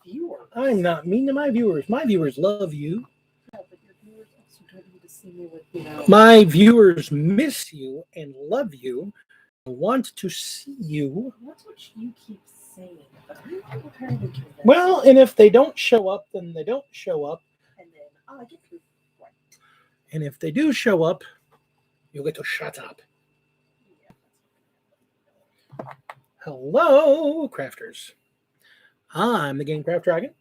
viewers. I'm not mean to my viewers. My viewers love you. Yeah, but your viewers also don't need to see me with, you know. My viewers miss you and love you. Want to see you. That's what you keep saying, but I'm not entirely convinced. Well, and if they don't show up, then they don't show up. And then I get to right. And if they do show up, you'll get to shut up. Yeah. Hello, crafters. I'm the Game Craft Dragon.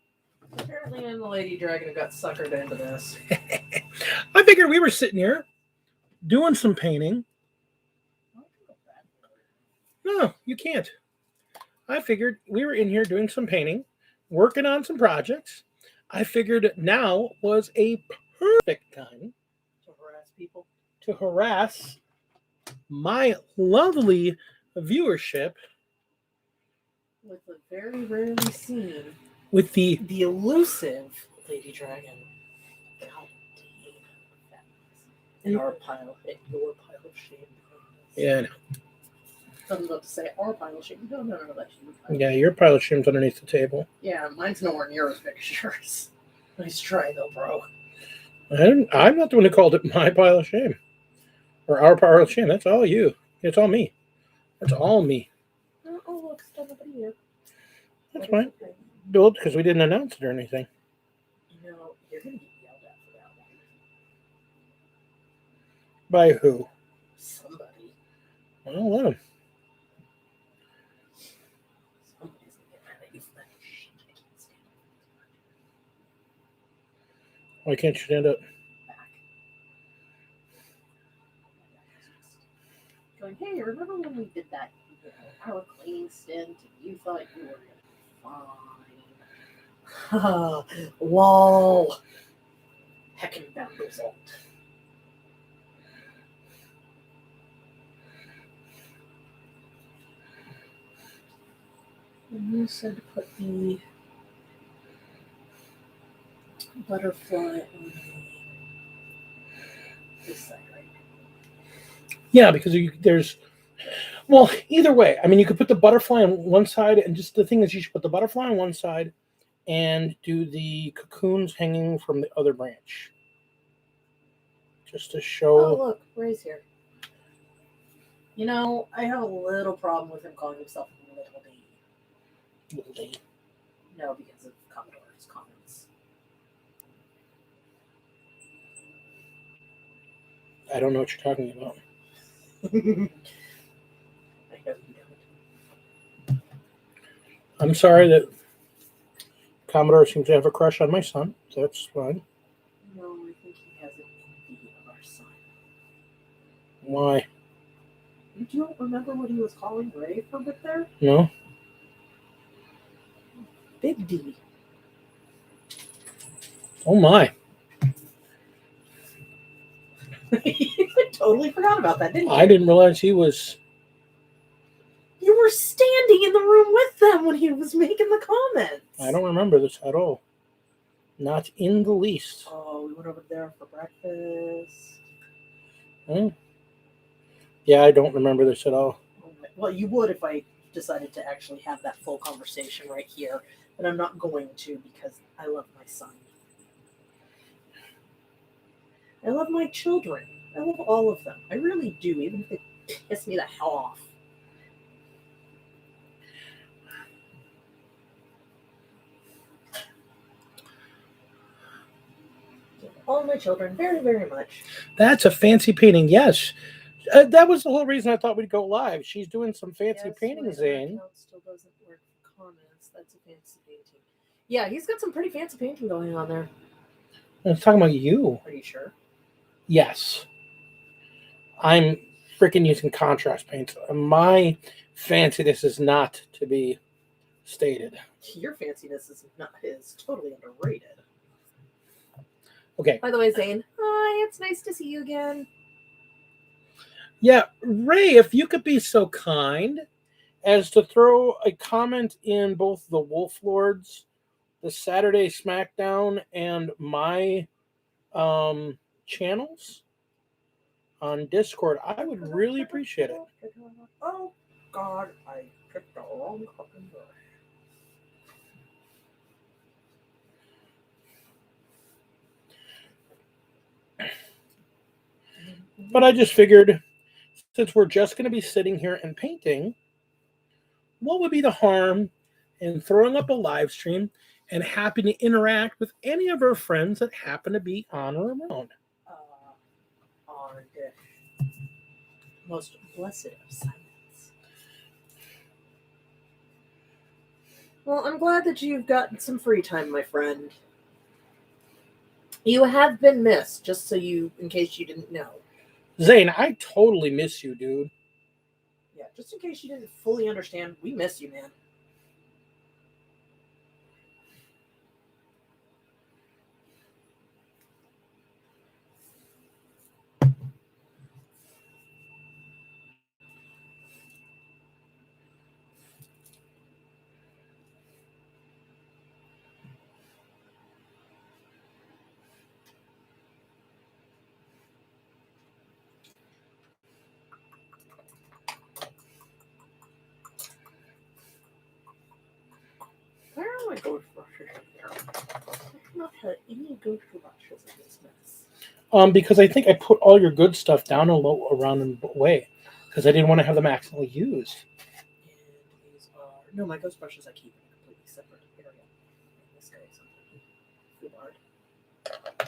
Apparently, I'm the Lady Dragon who got suckered into this. I figured we were sitting here doing some painting. No, you can't. I figured we were in here doing some painting, working on some projects. I figured now was a perfect time To harass people. to harass my lovely viewership With the very rarely seen, with the elusive Lady Dragon. God damn. In our pile, your pile of shame. Yeah, I know. I was about to say our pile of shame. No, that's you. Yeah, your pile of shame's underneath the table. Yeah, mine's nowhere near as big as yours. Nice try though, bro. I'm not the one who called it my pile of shame. Or our pile of shame. That's all you. It's all me. That's all me. Oh, look, still nobody here. That's fine. Well, because we didn't announce it or anything. You know, you're going to get yelled at for that one. By who? Somebody. Well, let him. Somebody's going to get mad at you for that shit. I can't stand it. Why can't you stand up? Back. Going, hey, remember when we did that power cleaning stint and you thought you were fine? Lol. Heckin' bad result. And you said to put the butterfly on this side, right? Yeah, because there's... Well, either way. I mean, you could put the butterfly on one side, and just the thing is you should put the butterfly on one side and do the cocoons hanging from the other branch. Just to show... Oh, look, Ray's here. You know, I have a little problem with him calling himself Little D. Little D. No, because of Commodore's comments. I don't know what you're talking about. I know you don't. I'm sorry that Commodore seems to have a crush on my son. That's fine. No, I think he has an envy of our son. Why? You don't remember what he was calling Ray for a bit there? No? Big D. Oh my. I totally forgot about that, didn't you? I didn't realize he was... You were standing in the room with them when he was making the comments. I don't remember this at all. Not in the least. Oh, we went over there for breakfast. Hmm. Yeah, I don't remember this at all. Well, you would if I decided to actually have that full conversation right here. But I'm not going to because I love my son. I love my children. I love all of them. I really do, even if they piss me the hell off. All my children, very, very much. That's a fancy painting, yes. That was the whole reason I thought we'd go live. She's doing some fancy paintings, Zane. Still doesn't work for comments. That's a fancy painting. Yeah, he's got some pretty fancy painting going on there. I was talking about you. Are you sure? Yes. I'm freaking using contrast paints. My fanciness is not to be stated. Your fanciness is totally underrated. Okay. By the way, Zane, hi, it's nice to see you again. Yeah, Ray, if you could be so kind as to throw a comment in both the Wolf Lords, the Saturday SmackDown, and my channels on Discord, I would really appreciate it. Oh, God, I picked the wrong fucking brush. But I just figured, since we're just going to be sitting here and painting, what would be the harm in throwing up a live stream and happy to interact with any of our friends that happen to be on or around? On the most blessed of silence. Well, I'm glad that you've gotten some free time, my friend. You have been missed, just so in case you didn't know. Zane, I totally miss you, dude. Yeah, just in case you didn't fully understand, we miss you, man. Where are my ghost brushes in there? I have not had any ghost brushes in this mess. Because I think I put all your good stuff down a low around and away because I didn't want to have them accidentally used. And these are no, my ghost brushes I keep in a completely separate area. In this case, I'm hard.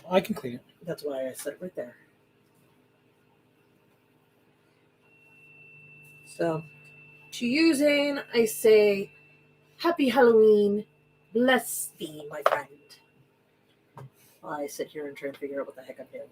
I can clean it. That's why I set it right there. So, to you, Zane, I say, Happy Halloween, bless thee, my friend. While I sit here and try and figure out what the heck I'm doing.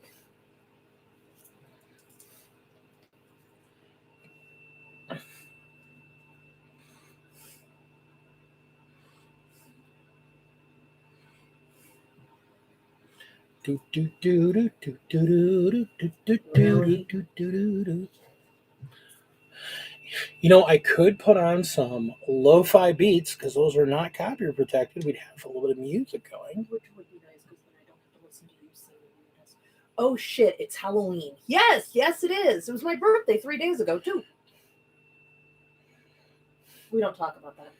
You know, I could put on some lo-fi beats because those are not copyright protected. We'd have a little bit of music going. Which would be nice because then I don't have to listen to you sing weirdness. Oh shit, it's Halloween. Yes, it is. It was my birthday 3 days ago, too. We don't talk about that.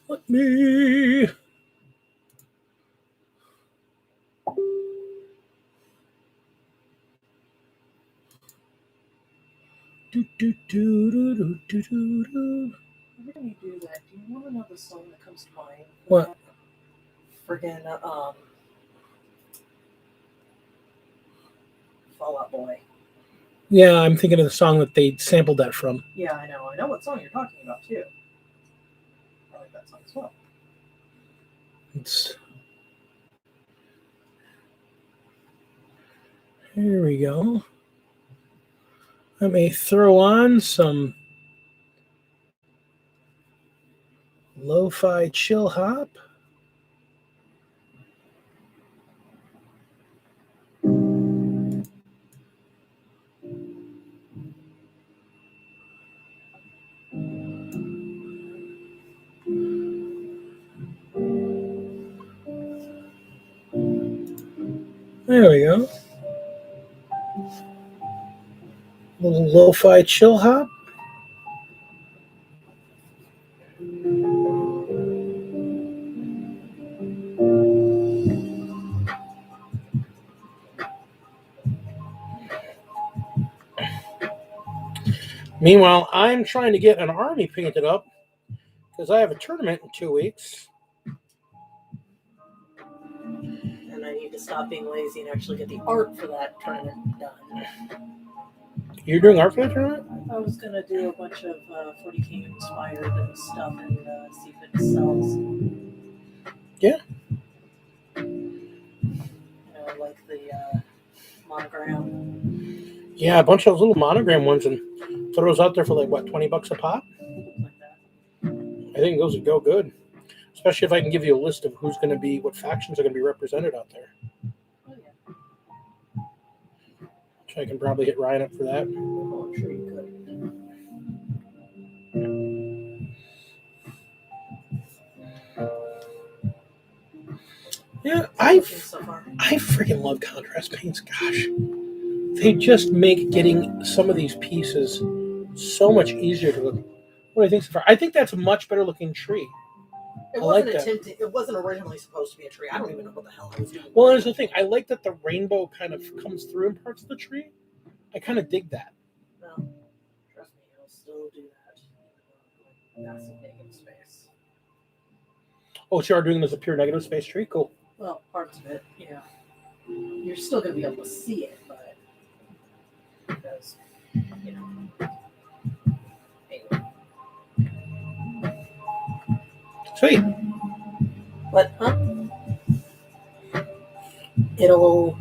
Let me. Every time you do that, do you want to know the song that comes to mind? What? Friggin' Fall Out Boy. Yeah, I'm thinking of the song that they sampled that from. Yeah, I know. I know what song you're talking about, too. I like that song as well. Here we go. Let me throw on some lo-fi chill hop. There we go. A little lo-fi chill hop. Meanwhile, I'm trying to get an army painted up because I have a tournament in 2 weeks. And I need to stop being lazy and actually get the art for that tournament done. You're doing art for the tournament? I was going to do a bunch of 40K inspired stuff and see if it sells. Yeah. Like the monogram. Yeah, a bunch of those little monogram ones and throw those out there for like, what, $20 a pop? Like that. I think those would go good. Especially if I can give you a list of who's going to be, what factions are going to be represented out there. Oh, yeah. So I can probably hit Ryan up for that. Oh, I'm sure you could. Yeah, so far? I freaking love contrast paints. Gosh, they just make getting some of these pieces so much easier to look. What do you think so far? I think that's a much better looking tree. It I wasn't like that. attempted. It wasn't originally supposed to be a tree. I don't even know what the hell I was doing. Well, there's the thing. I like that the rainbow kind of comes through in parts of the tree. I kind of dig that. Well, trust me, I'll still do that. That's a negative space. Oh, so you are doing this as a pure negative space tree? Cool. Well, parts of it, yeah. You're still going to be able to see it, but because, you know. Anyway. Sweet. But, it'll.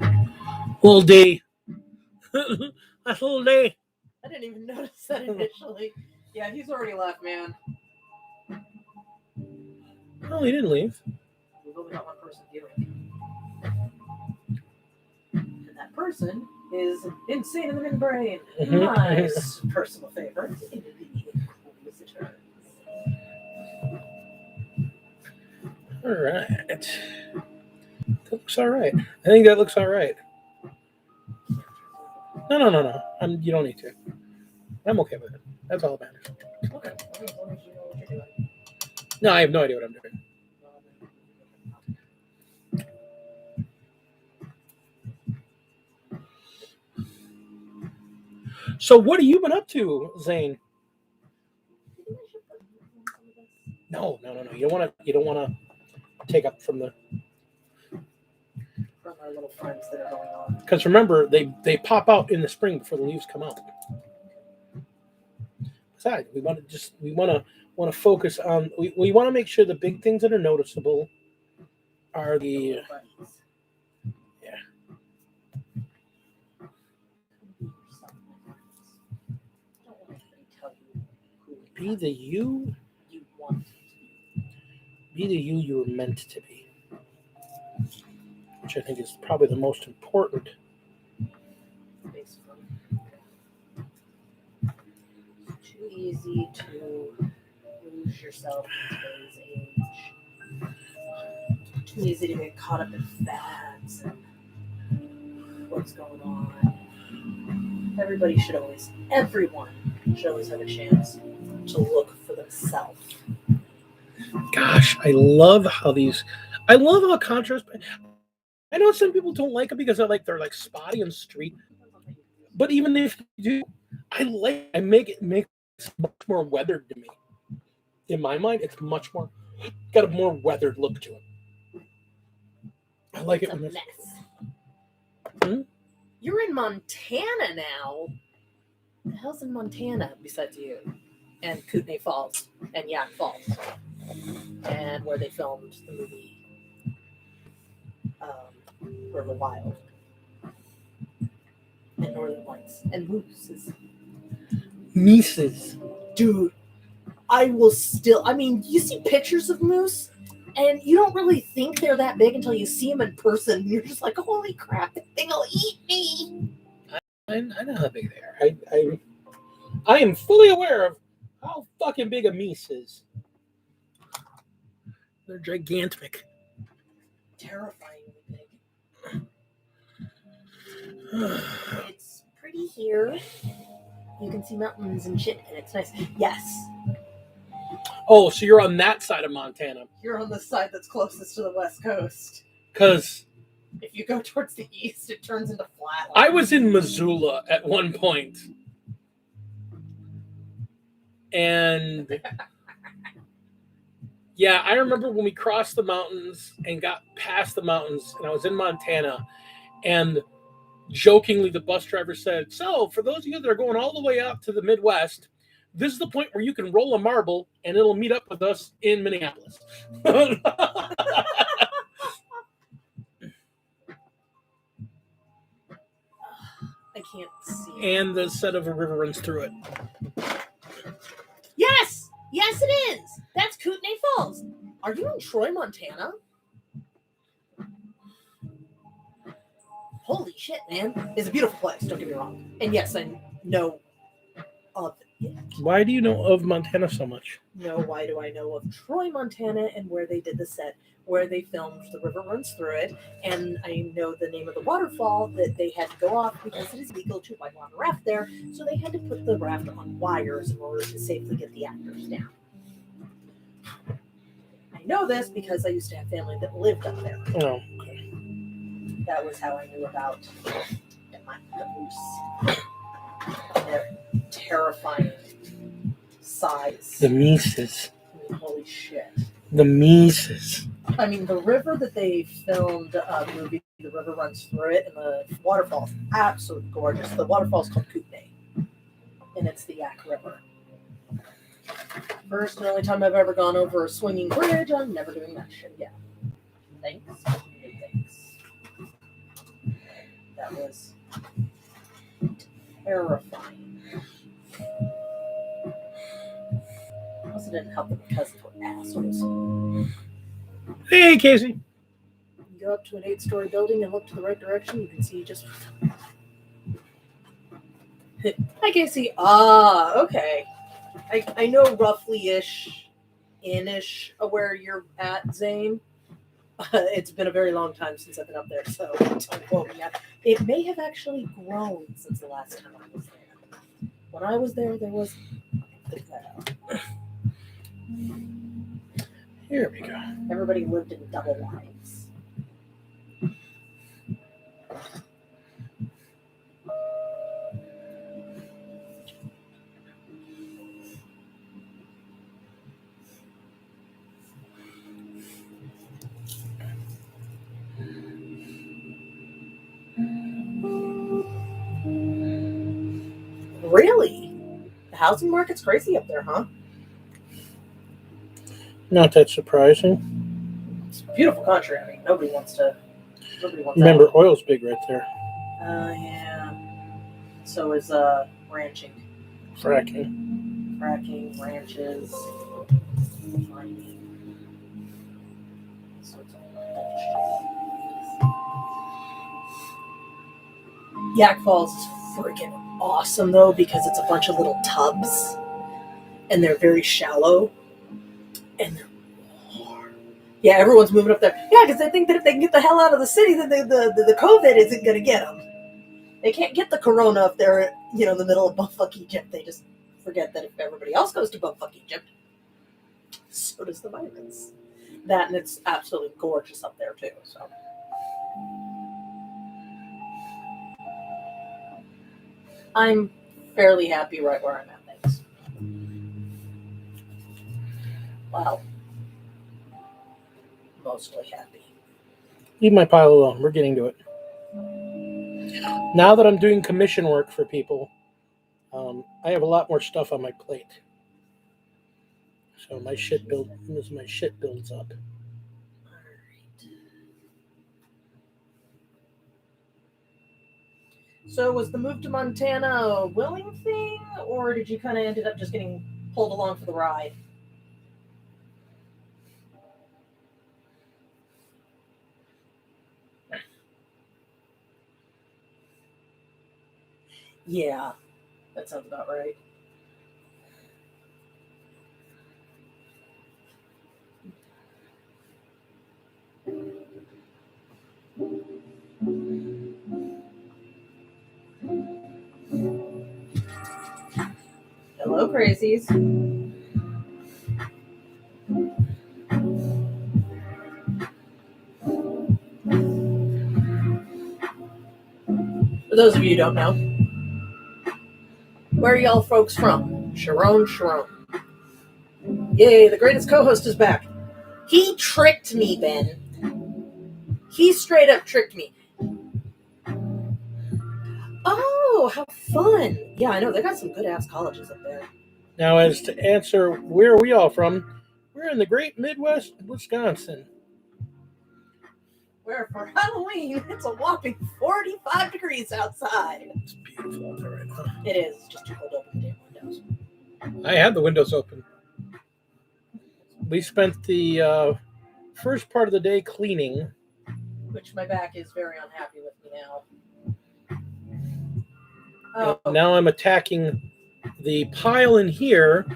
Little D. That's little D. I didn't even notice that initially. Yeah, he's already left, man. Oh, he didn't leave. We've only got one person viewing. And that person is insane in the midbrain. My personal favorite in the Inquisitors. All right. That looks all right. I think that looks all right. No. You don't need to. I'm okay with it. That's all that matters. Okay. As long as you know what you're doing. No, I have no idea what I'm doing. So what have you been up to, Zane? No. You don't want to take up from our little friends that are going on. Because remember, they pop out in the spring before the leaves come out. Besides, we want to focus on. We want to make sure the big things that are noticeable are the. Yeah. Be the you want. Be the you were meant to be. Which I think is probably the most important. Basically. It's too easy to lose yourself in today's age. Too easy to get caught up in fads and what's going on. Everyone should always have a chance to look for themselves. Gosh, I love how contrast. I know some people don't like it because they're spotty and street. But even if you do, I make it much more weathered to me. In my mind, it's much more got a more weathered look to it. I like it when it's a mess. You're in Montana now. What the hell's in Montana besides you? And Kootenai Falls and Yak Falls. And where they filmed the movie River Wild. And Northern Lights. And mooses. Mises. Dude, you see pictures of moose, and you don't really think they're that big until you see them in person. And you're just like, holy crap, that thing will eat me. I know how big they are. I am fully aware of how fucking big a meese is. They're gigantic. Terrifyingly big. It's pretty here. You can see mountains and shit, and it's nice. Yes. Oh, so you're on that side of Montana. You're on the side that's closest to the West Coast. Because if you go towards the east, it turns into flat. I was in Missoula at one point. And yeah, I remember when we crossed the mountains and got past the mountains, and I was in Montana, and jokingly the bus driver said, so for those of you that are going all the way up to the Midwest, this is the point where you can roll a marble and it'll meet up with us in Minneapolis. I can't see. And the set of a river runs through it. Yes! Yes, it is! That's Kootenai Falls. Are you in Troy, Montana? Holy shit, man. It's a beautiful place, don't get me wrong. And yes, I know of it. Why do you know of Montana so much? No, why do I know of Troy, Montana, and where they did the set, where they filmed The River Runs Through It, and I know the name of the waterfall that they had to go off because it is legal to whitewater raft there, so they had to put the raft on wires in order to safely get the actors down. I know this because I used to have family that lived up there. Oh, okay. That was how I knew about the moose. Their terrifying size. The Mises. I mean, holy shit. The Mises. I mean, the river that they filmed the movie, The River Runs Through It, and the waterfall is absolutely gorgeous. The waterfall is called Kootenai, and it's the Yak River. First and only time I've ever gone over a swinging bridge. I'm never doing that shit again. Thanks. Thanks. That was terrifying. Also didn't help that my cousins were assholes. Hey, Casey. You go up to an 8-story building and look to the right direction, you can see just... Hi, Casey. Ah, okay. I know roughly-ish, in-ish where you're at, Zane. It's been a very long time since I've been up there, so don't quote me. It may have actually grown since the last time I was there. When I was there was... Here we go. Everybody lived in double lives. Really? The housing market's crazy up there, huh? Not that surprising. It's a beautiful country. I mean, nobody wants Remember, oil's big right there. Yeah. So is ranching. Fracking. Fracking, ranches, mining. Sorts of Yak Falls is freaking awesome though because it's a bunch of little tubs and they're very shallow and they're warm. Yeah, everyone's moving up there. Yeah, because they think that if they can get the hell out of the city, then the COVID isn't going to get them. They can't get the corona if they're, in the middle of bumfuck Egypt. They just forget that if everybody else goes to bumfuck Egypt, so does the virus. That, and it's absolutely gorgeous up there too. So. I'm fairly happy right where I'm at, thanks. Well, mostly happy. Leave my pile alone. We're getting to it. Now that I'm doing commission work for people, I have a lot more stuff on my plate. So my shit builds up. So was the move to Montana a willing thing, or did you kind of ended up just getting pulled along for the ride? Yeah, that sounds about right. Hello, crazies. For those of you who don't know, where are y'all folks from? Sharon. Yay, the greatest co-host is back. He tricked me, Ben. He straight up tricked me. Oh, how fun. Yeah, I know. They got some good-ass colleges up there. Now, as to answer, where are we all from? We're in the great Midwest, Wisconsin. Where for Halloween, it's a whopping 45 degrees outside. It's beautiful out there right now. It is. It's just too cold to open the damn windows. I had the windows open. We spent the first part of the day cleaning. Which my back is very unhappy with me now. Oh. Now I'm attacking the pile in here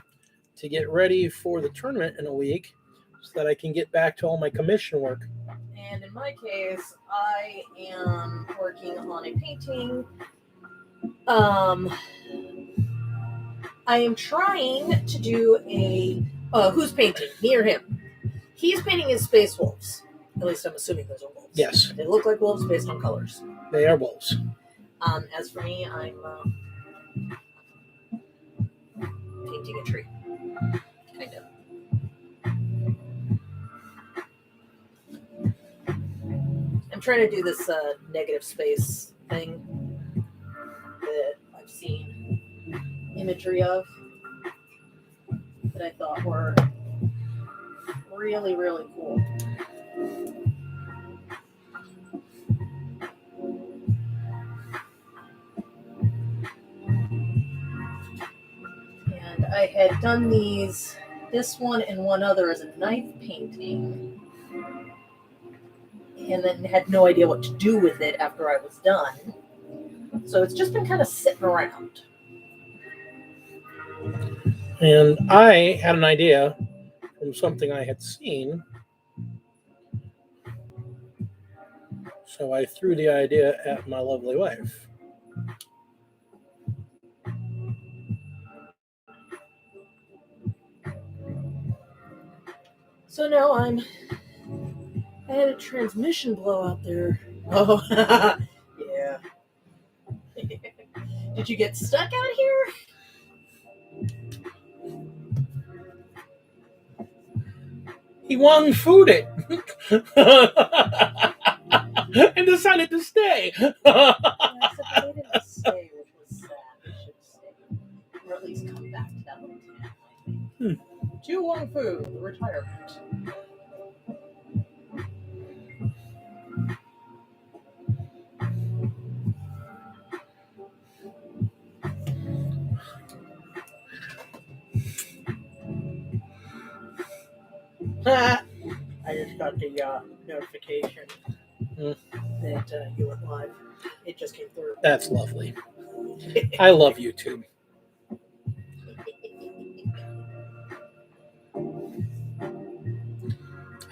to get ready for the tournament in a week so that I can get back to all my commission work. And in my case, I am working on a painting. I am trying to do a who's painting? Me or him? He's painting his space wolves. At least I'm assuming those are wolves. Yes, They look like wolves based on colors. they are wolves. As for me, I'm painting a tree. Kind of. I'm trying to do this negative space thing that I've seen imagery of that I thought were really, really cool. And I had done this one and one other as a knife painting, and then had no idea what to do with it after I was done. So it's just been kind of sitting around. And I had an idea from something I had seen. So I threw the idea at my lovely wife. So now I had a transmission blowout there. Oh, yeah. Did you get stuck out here? He Wong food it and decided to stay. Yeah, except they didn't stay, which was sad. They should have stayed. Or at least come back to that little town, I think. Chu Wong Fu, the retirement. I just got the notification that you went live. It just came through. That's lovely. I love YouTube.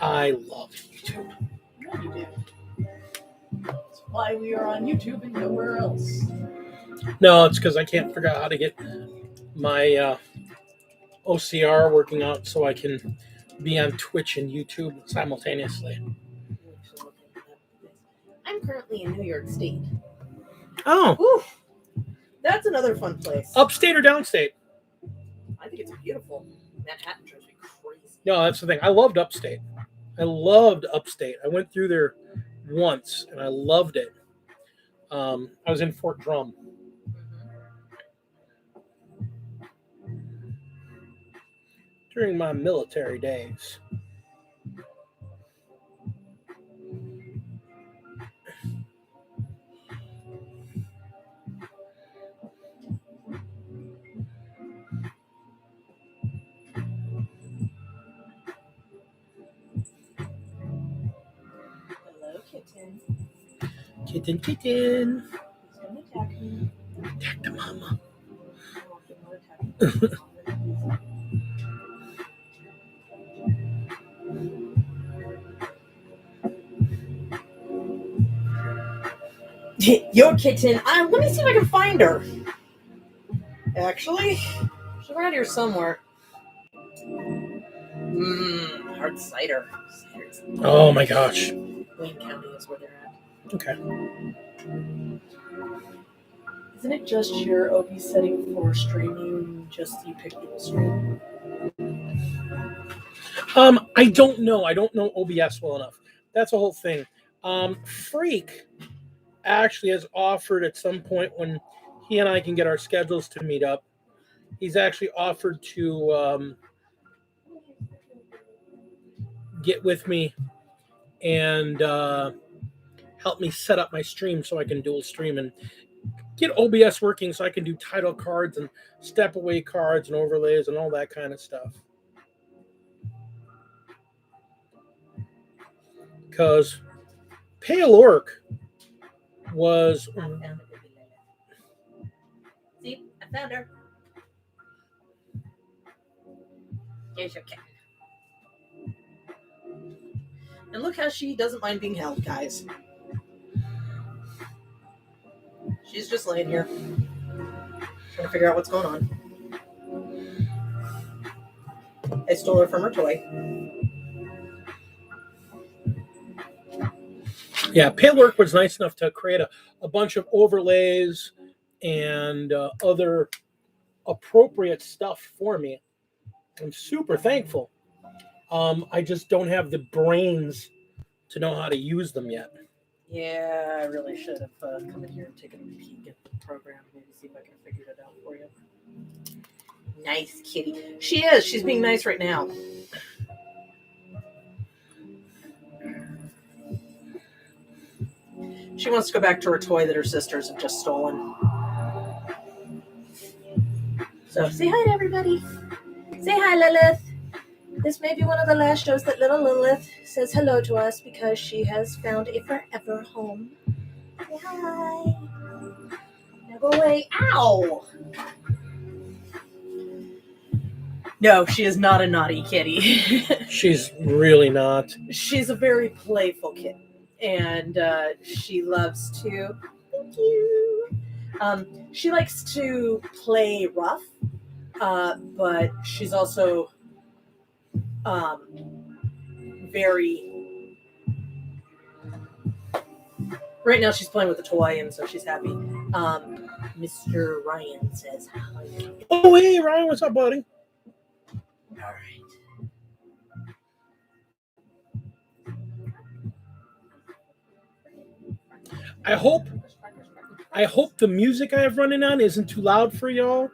I love YouTube. Yeah, you do. That's why we are on YouTube and nowhere else. No, it's because I can't figure out how to get my OCR working out so I can be on Twitch and YouTube simultaneously. I'm currently in New York State. Oh. Ooh, that's another fun place. Upstate or downstate? I think it's beautiful. Manhattan drives me crazy. No, that's the thing. I loved upstate. I went through there once and I loved it. I was in Fort Drum. During my military days. Hello, kitten. Kitten. He's gonna attack me. Attack the mama. Your kitten. Let me see if I can find her. Actually, she's around here somewhere. Hard cider. Oh my gosh. Wayne County is where they're at. Okay. Isn't it just your OB setting for streaming? Just you pick dual stream? I don't know. I don't know OBS well enough. That's a whole thing. Freak actually has offered at some point when he and I can get our schedules to meet up. He's actually offered to get with me and help me set up my stream so I can dual stream and get OBS working so I can do title cards and step away cards and overlays and all that kind of stuff. Because Pale Orc was... See, I found her. Yes, you can. And look how she doesn't mind being held, guys. She's just laying here, trying to figure out what's going on. I stole her from her toy. Yeah, Palework was nice enough to create a bunch of overlays and other appropriate stuff for me. I'm super thankful. I just don't have the brains to know how to use them yet. Yeah, I really should have come in here and taken a peek at the program. Maybe see if I can figure it out for you. Nice kitty. She is. She's being nice right now. She wants to go back to her toy that her sisters have just stolen. So say hi to everybody. Say hi, Lilith. This may be one of the last shows that little Lilith says hello to us because she has found a forever home. Say hi. Now go away. Ow! No, she is not a naughty kitty. She's really not. She's a very playful kitten, and she loves to. Thank you. She likes to play rough, but she's also very. Right now, she's playing with a toy, and so she's happy. Mr. Ryan says hi. Oh, hey, Ryan, what's up, buddy? All right. I hope the music I have running on isn't too loud for y'all.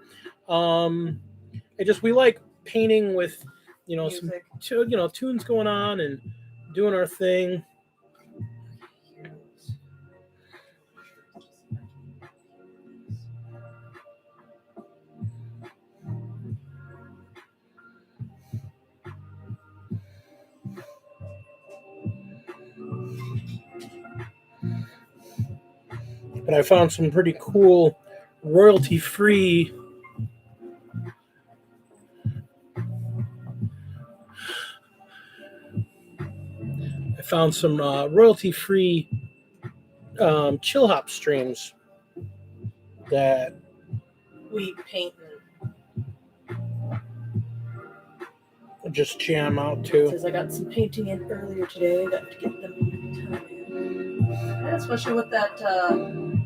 We like painting with, Music. some tunes going on and doing our thing. But I found some pretty cool royalty-free chill hop streams that We paint and just jam out to. Says I got some painting in earlier today. Got to get them time in. Yeah, especially with that tournament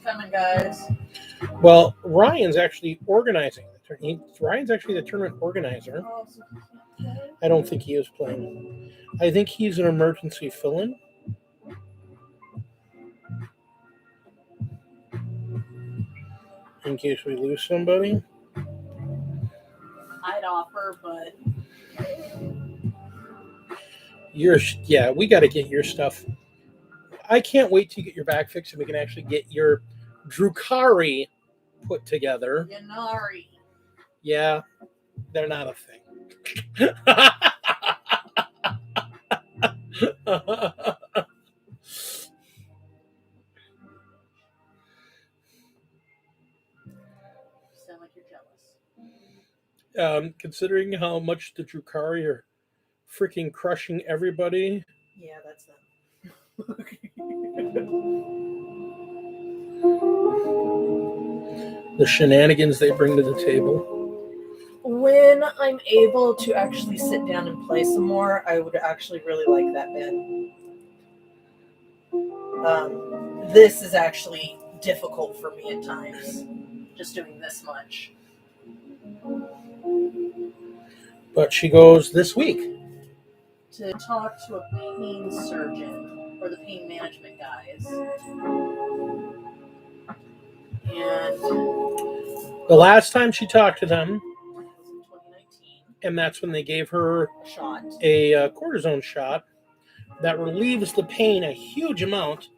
coming, guys. Well, Ryan's actually organizing. Ryan's actually the tournament organizer. Oh, so he can't play? I don't think he is playing. I think he's an emergency fill-in. In case we lose somebody. I'd offer, but we got to get your stuff. I can't wait to get your back fixed and we can actually get your Drukari put together. Yanari. Yeah, they're not a thing. Sound like you're jealous. Considering how much the Drukari are freaking crushing everybody. Yeah, that's them. The shenanigans they bring to the table. When I'm able to actually sit down and play some more, I would actually really like that band. This is actually difficult for me at times, just doing this much. But she goes this week to talk to a pain surgeon or the pain management guys. And the last time she talked to them was in 2019. And that's when they gave her a cortisone shot that relieves the pain a huge amount.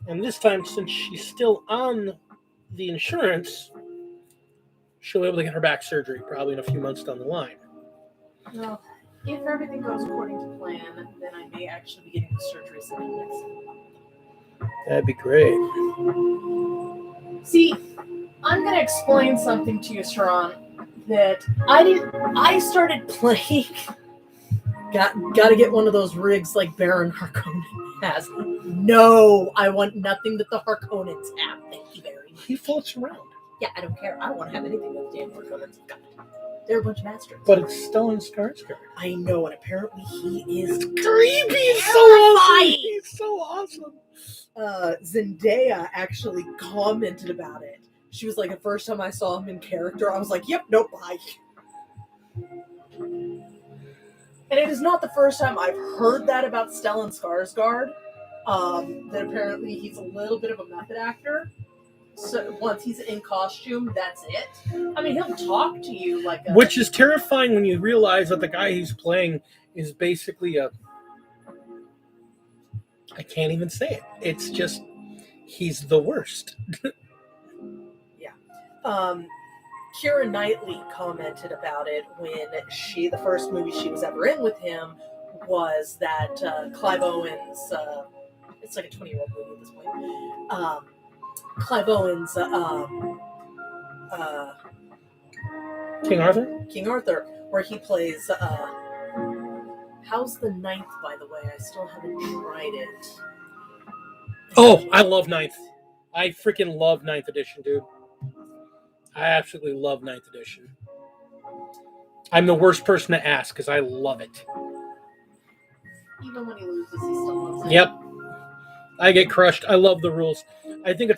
And this time, since she's still on the insurance, she'll be able to get her back surgery probably in a few months down the line. Well, if everything goes according to plan, then I may actually be getting the surgery sometime next month. That'd be great. See, I'm going to explain something to you, Sharon, that I started playing. Got to get one of those rigs like Baron Harkonnen has. No, I want nothing that the Harkonnens have. Thank you very much. He floats around. Yeah, I don't care. I don't want to have anything that the damn Harkonnens have got. They're a bunch of bastards. But it's still in Skarsgård. I know, and apparently he is Creepy. He's so awesome. He's so awesome. Zendaya actually commented about it. She was like, the first time I saw him in character, I was like, yep, nope, bye. And it is not the first time I've heard that about Stellan Skarsgård. That apparently he's a little bit of a method actor. So once he's in costume, that's it. I mean, he'll talk to you like a... Which is terrifying when you realize that the guy he's playing is basically a... I can't even say it. It's just, he's the worst. Yeah. Keira Knightley commented about it when the first movie she was ever in with him was that Clive Owen's, it's like a 20-year-old movie at this point, Clive Owen's King Arthur, where he plays, how's the ninth, by the way? I still haven't tried it. Oh, I love Ninth. I freaking love Ninth Edition, dude. I absolutely love Ninth Edition. I'm the worst person to ask because I love it. Even when he loses, he still loves it. Yep. I get crushed. I love the rules. I think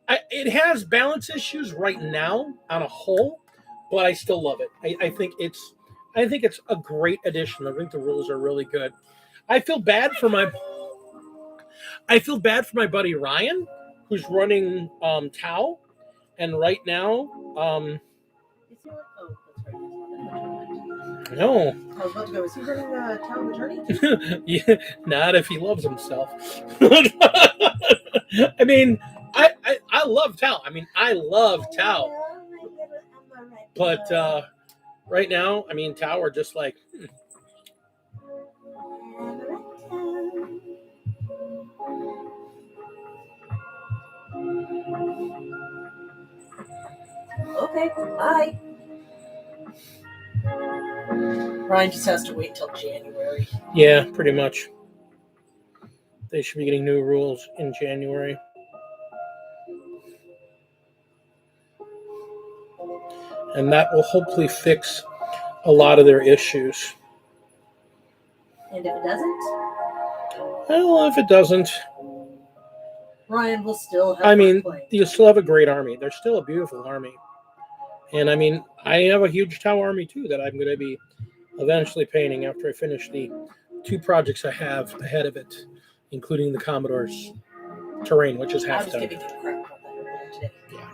it has balance issues right now on a whole, but I still love it. I think it's a great addition. I think the rules are really good. I feel bad for my buddy Ryan, who's running Tau, and right now no. I was about to go, is he running Town Attorney? Yeah, not if he loves himself. I mean, I love Tau. I mean, I love Tau. But right now, I mean, Tau are just like... Okay, bye. Ryan just has to wait till January. Yeah, pretty much. They should be getting new rules in January. And that will hopefully fix a lot of their issues. And if it doesn't? Well, if it doesn't... Ryan will still have you'll still have a great army. They're still a beautiful army. And I mean, I have a huge Tau army too that I'm going to be eventually painting after I finish the 2 projects I have ahead of it, including the Commodore's terrain, which is half done. I was giving you crap about that earlier today. Yeah.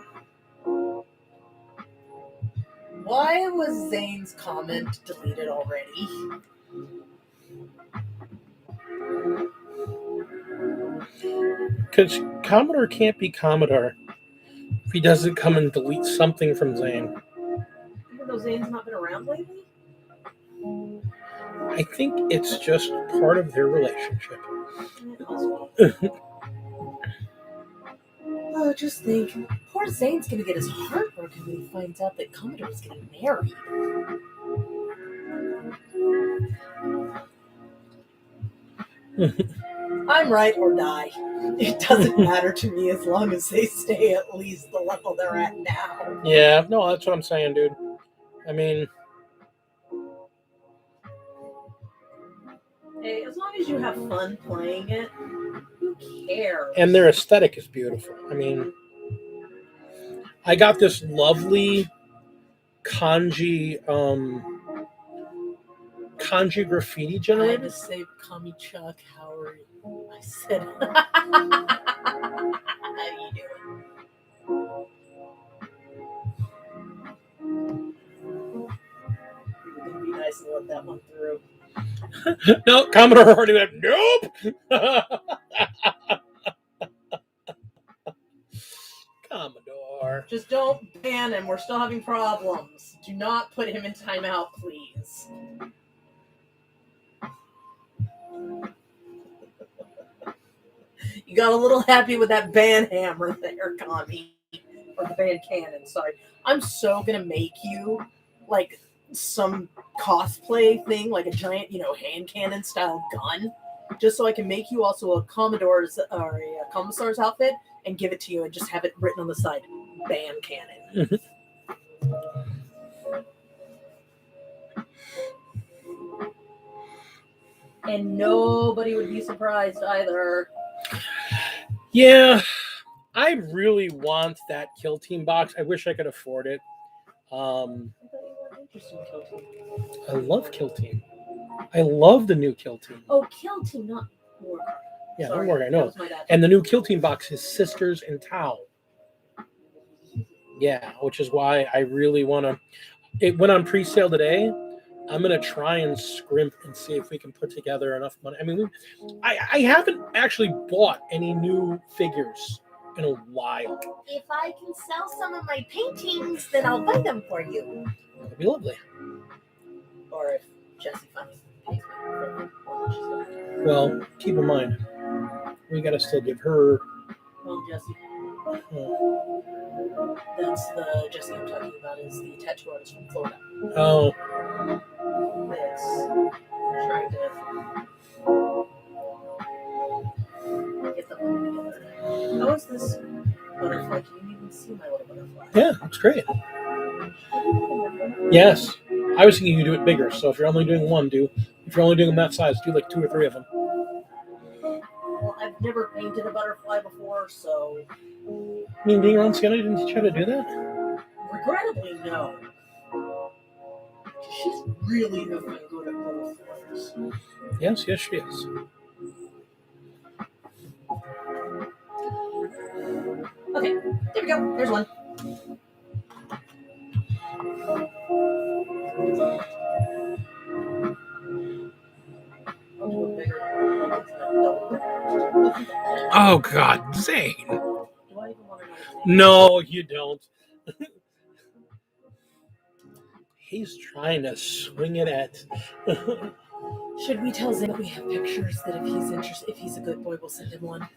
Why was Zane's comment deleted already? Because Commodore can't be Commodore if he doesn't come and delete something from Zane. Even though Zane's not been around lately? I think it's just part of their relationship. Oh, just think. Poor Zane's going to get his heart broken when he finds out that Commodore's getting married. I'm right or die. It doesn't matter to me as long as they stay at least the level they're at now. Yeah, no, that's what I'm saying, dude. I mean... Hey, as long as you have fun playing it, who cares? And their aesthetic is beautiful. I mean, I got this lovely kanji graffiti generator. I had to say, Kami Chuck, how are you? I said, how you doing? It would be nice to let that one through. No, Commodore already went, nope! Commodore. Just don't ban him. We're still having problems. Do not put him in timeout, please. You got a little happy with that ban hammer there, Connie. Or the ban cannon, sorry. I'm so going to make you like some cosplay thing, like a giant, hand cannon style gun, just so I can make you also a Commodore's or a Commissar's outfit and give it to you and just have it written on the side, ban cannon. And nobody would be surprised either. Yeah, I really want that Kill Team box. I wish I could afford it. I thought you weren't interested in Kill Team. I love Kill Team. I love the new Kill Team. Oh, Kill Team, not Warcry. Yeah, Sorry, don't worry, I know. that was my bad. And the new Kill Team box is Sisters and Tau. Yeah, which is why I really want to. It went on pre-sale today. I'm gonna try and scrimp and see if we can put together enough money. I mean, I haven't actually bought any new figures in a while. If I can sell some of my paintings, then I'll buy them for you. That'd be lovely. Or if Jessie finally pays me for the Well, keep in mind, we gotta still give her. Well, Jessie. That's the Jessie I'm talking about. Is the tattoo artist from Florida. Oh. That's trying to get the money together. How is this butterfly? Can you even see my little butterfly? Yeah, it's great. Yes. I was thinking you do it bigger, so if you're only doing one, if you're only doing them that size, do like 2 or 3 of them. Well, I've never painted a butterfly before, so... I mean, being around Sienna didn't teach you how to do that? Regrettably, no. She's really good at butterflies. Yes, she is. Okay, there we go. There's one. Oh, God, Zane. Do I even want to know? No, you don't. He's trying to swing it at. Should we tell Zane that we have pictures, that if he's interested, if he's a good boy, we'll send him one?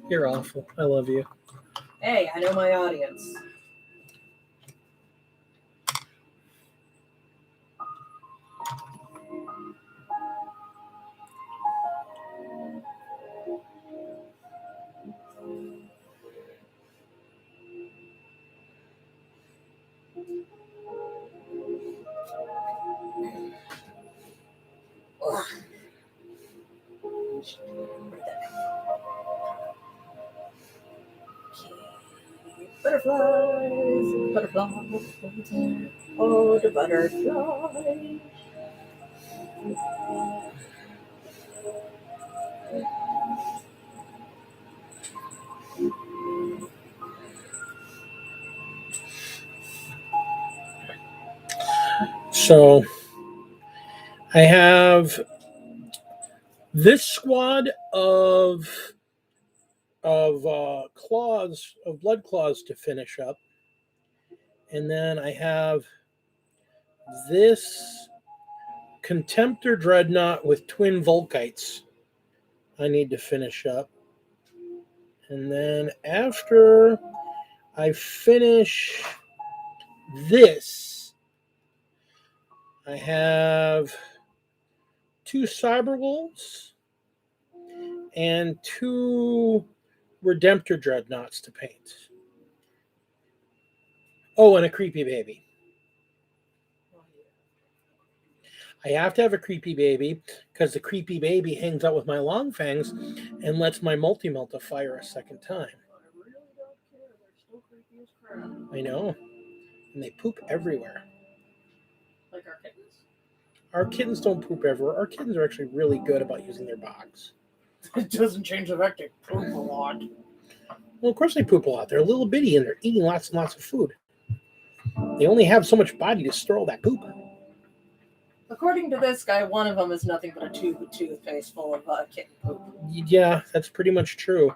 You're awful. I love you. Hey, I know my audience. Butterflies, butterflies, oh, the butterflies. So, I have this squad of claws, of blood claws to finish up, and then I have this Contemptor Dreadnought with twin Volkites I need to finish up, and then after I finish this, I have 2 Cyberwolves and 2 Redemptor Dreadnoughts to paint. Oh, and a Creepy Baby. I have to have a Creepy Baby because the Creepy Baby hangs out with my Long Fangs and lets my Multi-Melta fire a second time. I really don't care. They're still creepy as crap. I know. And they poop everywhere. Like our kittens? Our kittens don't poop everywhere. Our kittens are actually really good about using their box. It doesn't change the fact they poop a lot. Well, of course they poop a lot. They're a little bitty and they're eating lots and lots of food. They only have so much body to store all that poop. According to this guy, one of them is nothing but a tube of toothpaste full of kitten poop. Yeah, that's pretty much true.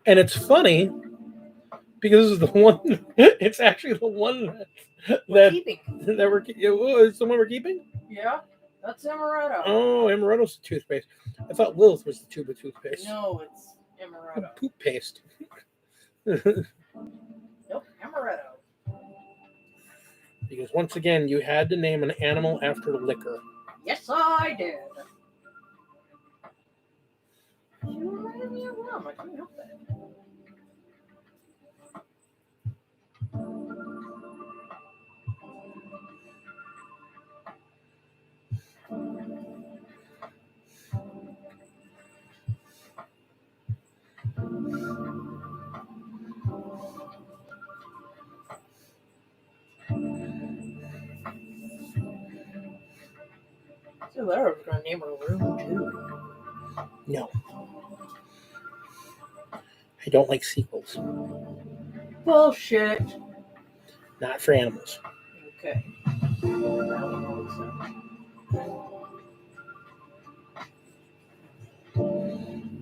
And it's funny because this is the one. It's actually the one that we're it's the one we're keeping. Yeah, that's Amaretto. Oh, Amaretto's the toothpaste. I thought Lilith was the tube of toothpaste. No, it's Amaretto. Poop paste. Nope, amaretto. Because once again, you had to name an animal after liquor. Yes, I did. You reminded me of rum. I couldn't help it. So there, I was going to name her room too. No. I don't like sequels. Bullshit. Not for animals. Okay.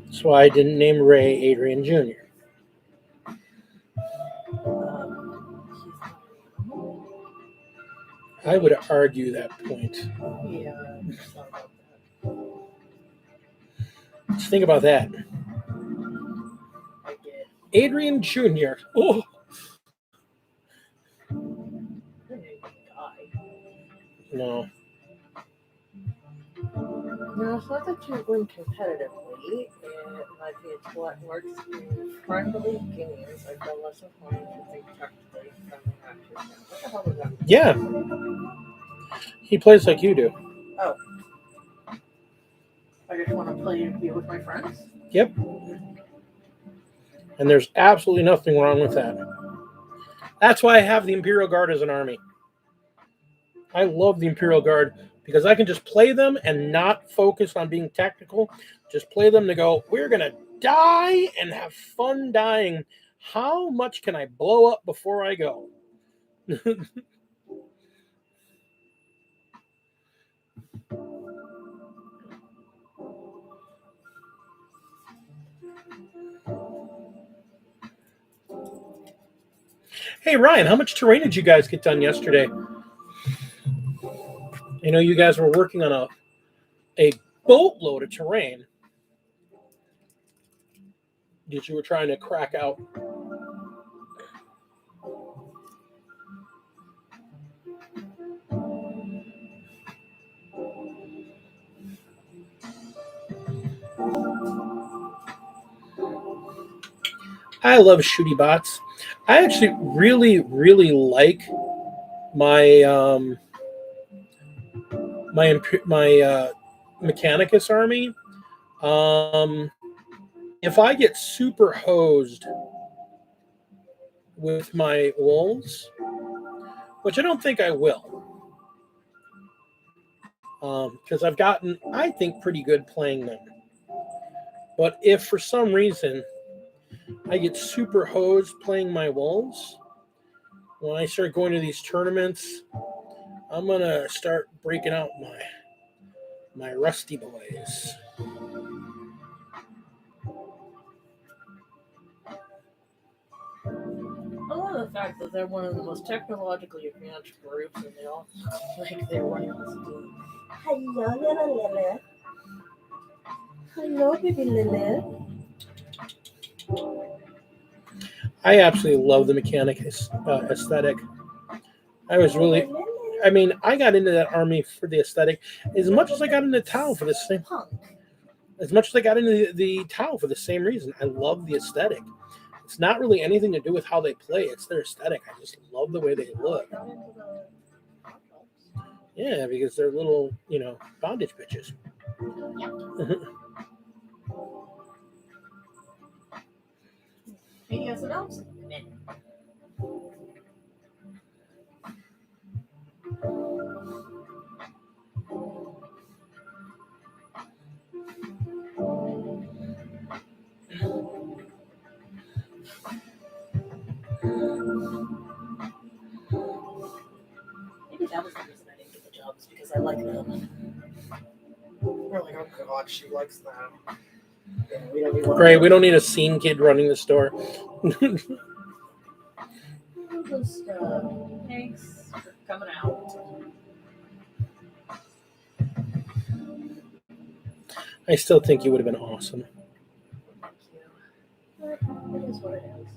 That's why I didn't name Ray Adrian Jr. I would argue that point. Yeah, I just thought about that. Just think about that. I did. Adrian Jr. Oh. I didn't even die. No. No, it's not that you're going competitively. Might be it's what works in friendly games. I feel less inclined to think tactically friendly actors. What the hell is that? Yeah. He plays like you do. Oh. I just want to play and be with my friends? Yep. And there's absolutely nothing wrong with that. That's why I have the Imperial Guard as an army. I love the Imperial Guard because I can just play them and not focus on being tactical. Just play them to go, we're going to die and have fun dying. How much can I blow up before I go? Hey, Ryan, how much terrain did you guys get done yesterday? I know you guys were working on a boatload of terrain that you were trying to crack out. I love shooty bots. I actually really, really like my my Mechanicus army. If I get super hosed with my wolves, which I don't think I will, because I've gotten, I think, pretty good playing them. But if for some reason I get super hosed playing my wolves, when I start going to these tournaments, I'm gonna start breaking out my rusty boys. I love the fact that they're one of the most technologically advanced groups and they all like they're running this team. Hello, little Lily. Hello, baby Lily. I absolutely love the Mechanicus aesthetic. I was really, I mean, I got into that army for the aesthetic as much as I got into Tau for the same. As much as I got into the Tau for the same reason. I love the aesthetic. It's not really anything to do with how they play. It's their aesthetic. I just love the way they look. Yeah, because they're little, bondage bitches. Yep. He has an ounce in a minute. Maybe that was the reason I didn't get the jobs, because I like them. We're like, oh god, she likes them. Yeah, we don't need Great, we don't need a scene kid running the store. Just, thanks for coming out. I still think you would have been awesome. Thank you. But it is what it is.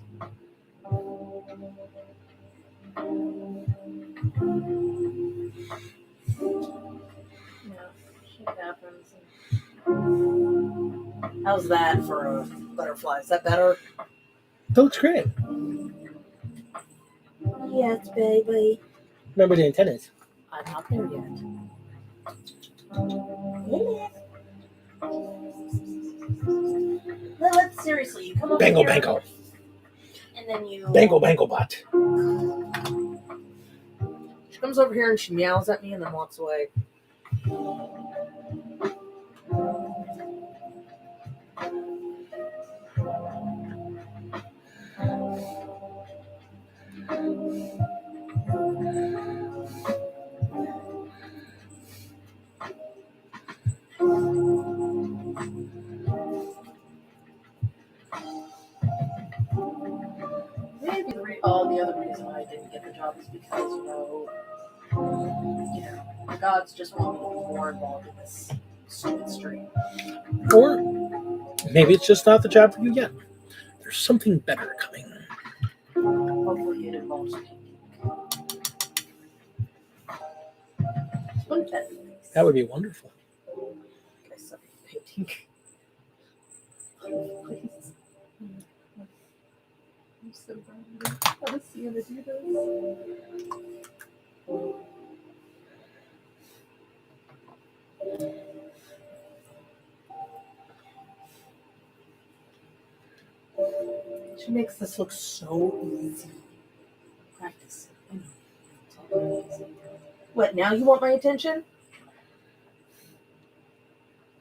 Yeah, shit happens. How's that for a butterfly? Is that better? That looks great. Yes, baby. Remember the antennas. I'm not there yet. Lilith, seriously, you come over Bango, here, bango. and then you... Bango, bango bot. She comes over here and she meows at me and then walks away. Maybe the other reason I didn't get the job is because, the gods just want me to be more involved in this stupid stream. Or maybe it's just not the job for you yet. There's something better coming. Hopefully it involves painting. Wouldn't that be nice? That would be wonderful. I suck at painting. Please. I'm so glad I was seeing to do this. She makes this look so easy. Practice. I know. It's all easy. What, now you want my attention?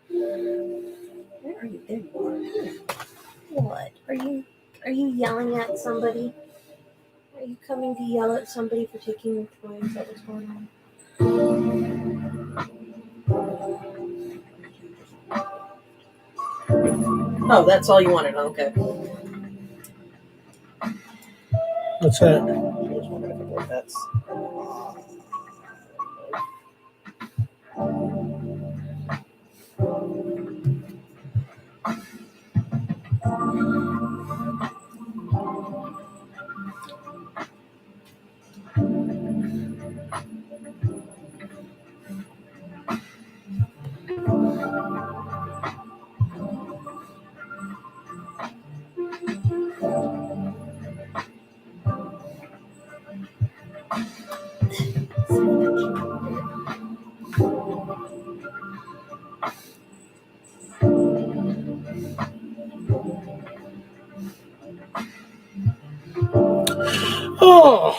Where are you? There you are. What? Are you yelling at somebody? Are you coming to yell at somebody for taking your toy? Is that what's going on? Oh, that's all you wanted. Okay. What's that? I was wondering if that's. Oh.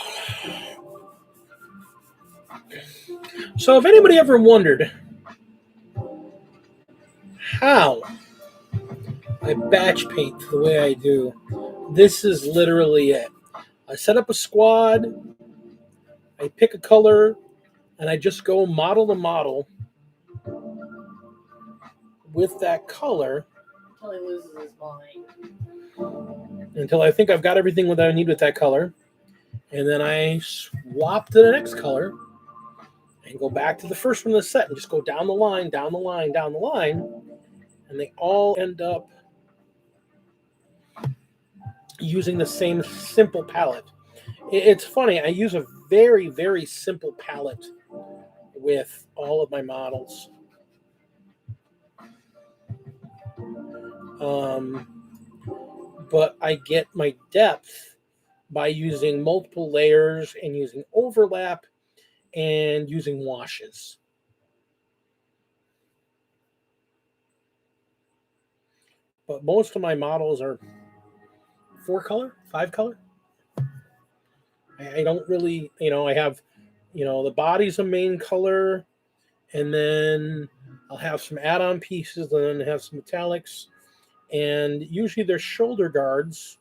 So if anybody ever wondered how I batch paint the way I do, this is literally it. I set up a squad, I pick a color, and I just go model to model with that color Until he loses his mind. until I think I've got everything that I need with that color. And then I swap to the next color and go back to the first one of the set and just go down the line, down the line, down the line. And they all end up using the same simple palette. It's funny, I use a very, very simple palette with all of my models. But I get my depth by using multiple layers and using overlap and using washes. But most of my models are 4-color, 5-color. I don't really, I have, the body's a main color, and then I'll have some add-on pieces, and then have some metallics, and usually their shoulder guards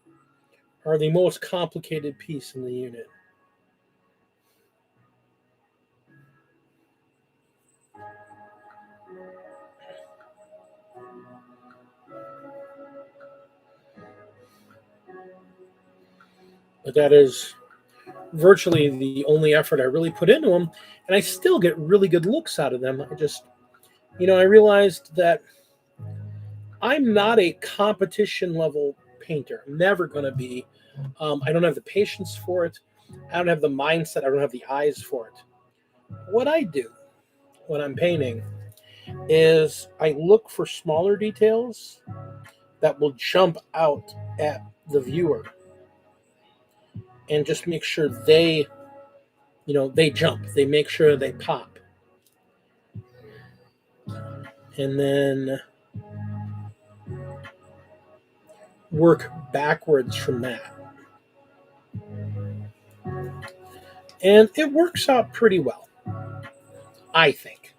are the most complicated piece in the unit. But that is virtually the only effort I really put into them, and I still get really good looks out of them. I just, I realized that I'm not a competition level painter. I'm never going to be. I don't have the patience for it. I don't have the mindset. I don't have the eyes for it. What I do when I'm painting is I look for smaller details that will jump out at the viewer and just make sure they jump. They make sure they pop. And then work backwards from that. And it works out pretty well, I think.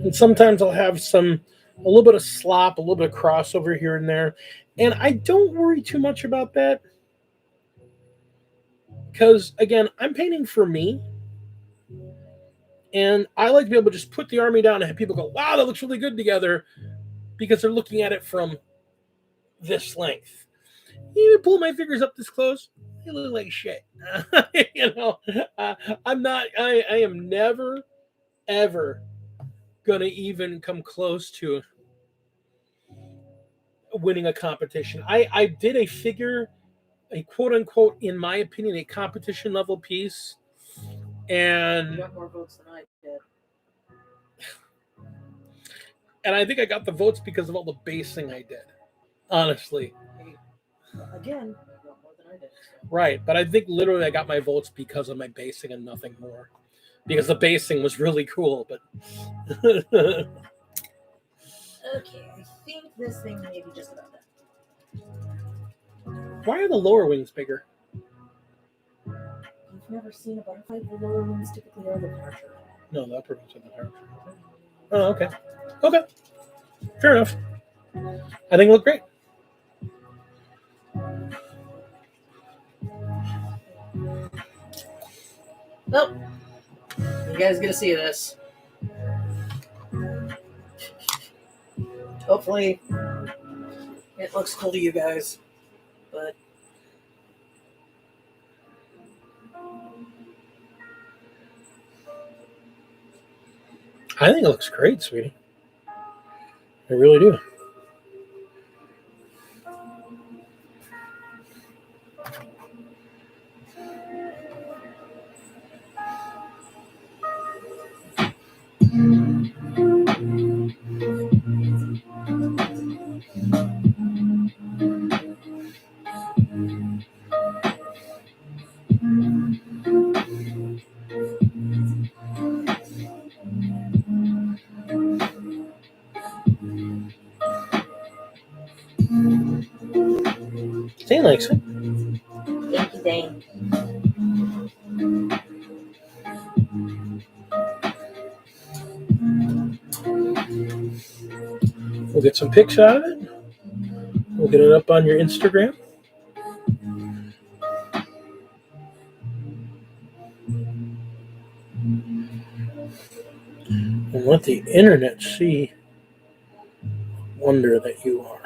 And sometimes I'll have a little bit of slop, a little bit of crossover here and there. And I don't worry too much about that because, again, I'm painting for me. And I like to be able to just put the army down and have people go, wow, that looks really good together, because they're looking at it from this length. You pull my fingers up this close, they look like shit. I am never, ever going to even come close to winning a competition. I did a figure, a quote unquote, in my opinion, a competition level piece. And You got more votes than I did. And I think I got the votes because of all the basing I did. Honestly. Again, you got more than I did. So. Right. But I think literally I got my votes because of my basing and nothing more. Because the basing was really cool, but okay, I think this thing may be just about that. Why are the lower wings bigger? You've never seen a butterfly. The lower wings typically are the departure. No, the upper wings are the departure. Oh, okay. Okay. Fair enough. I think it looked great. Nope. You guys get to see this. Hopefully, it looks cool to you guys. But I think it looks great, sweetie. I really do. Zane likes it. thank you, Dane. We'll get some pics out of it. We'll get it up on your Instagram. And let the internet see wonder that you are.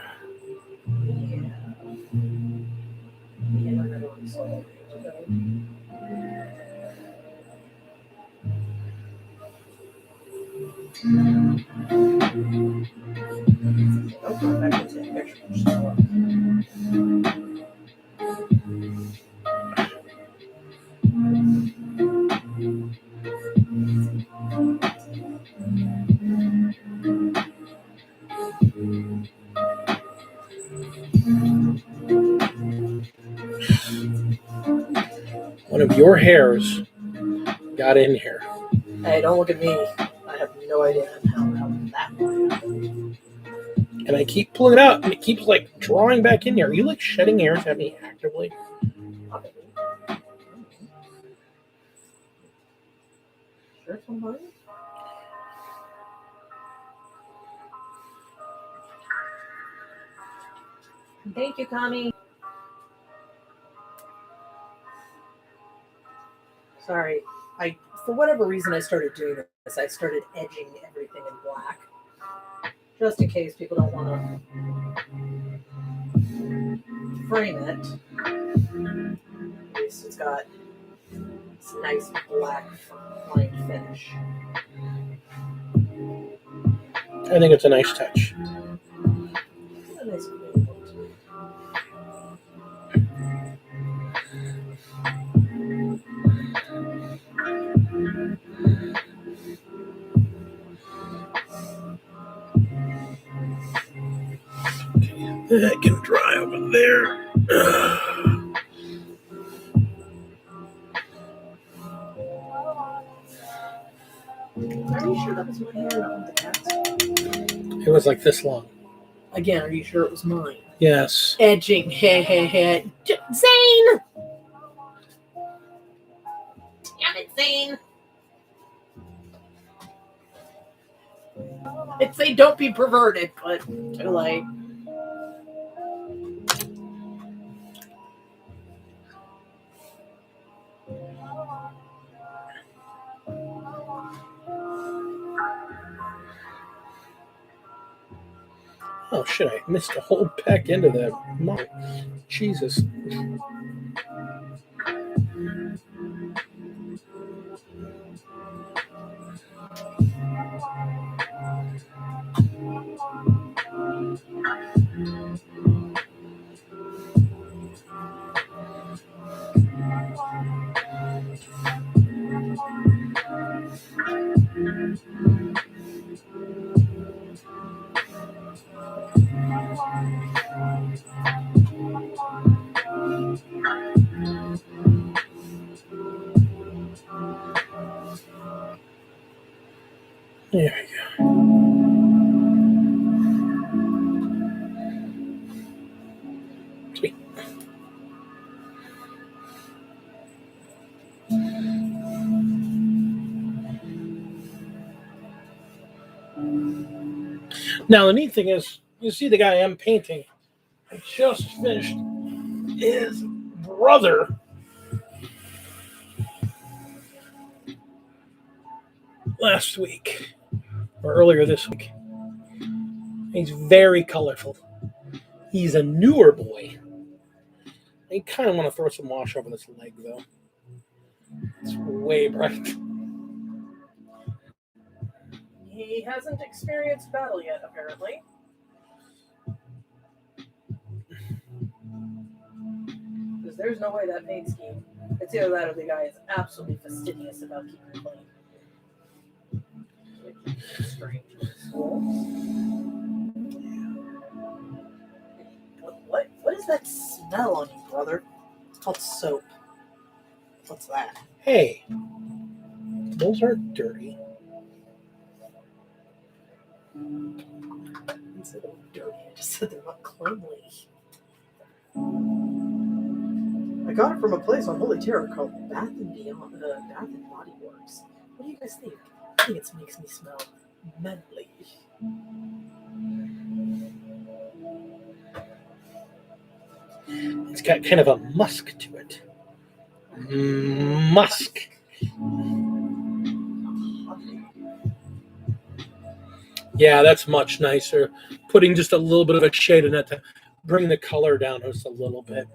One of your hairs got in here. Hey, don't look at me. I have no idea how that happened. And I keep pulling it out, and it keeps like drawing back in here. Are you like shedding hairs at me actively? Sure, somebody? Thank you, Connie. Sorry, for whatever reason I started doing this. I started edging everything in black, just in case people don't want to frame it. At least it's got It's a nice black line finish. I think it's a nice touch. It's a nice green one, too. That can dry over there. Are you sure that was my hair, not the cat's? It was like this long. Again, are you sure it was mine? Yes. Edging. Zane! Damn it, Zane! I'd say don't be perverted, but too late. Oh shit! I missed a whole peck into that. No, Jesus. There we go. Sweet. Now the neat thing is, you see the guy I'm painting. I just finished his brother. Last week or earlier this week. He's very colorful. He's a newer boy. I kind of want to throw some wash over this leg though. It's way bright. He hasn't experienced battle yet, apparently. Because there's no way that paint scheme. It's either that or the guy is absolutely fastidious about keeping it clean. Which is strange. What is that smell on you, brother? It's called soap. What's that? Hey, those aren't dirty. I said they were dirty. I just said they're not cleanly. I got it from a place on Holy Terror called Bath and Body Works. What do you guys think? I think it makes me smell manly. It's got kind of a musk to it. Musk. Yeah, that's much nicer. Putting just a little bit of a shade in it to bring the color down just a little bit.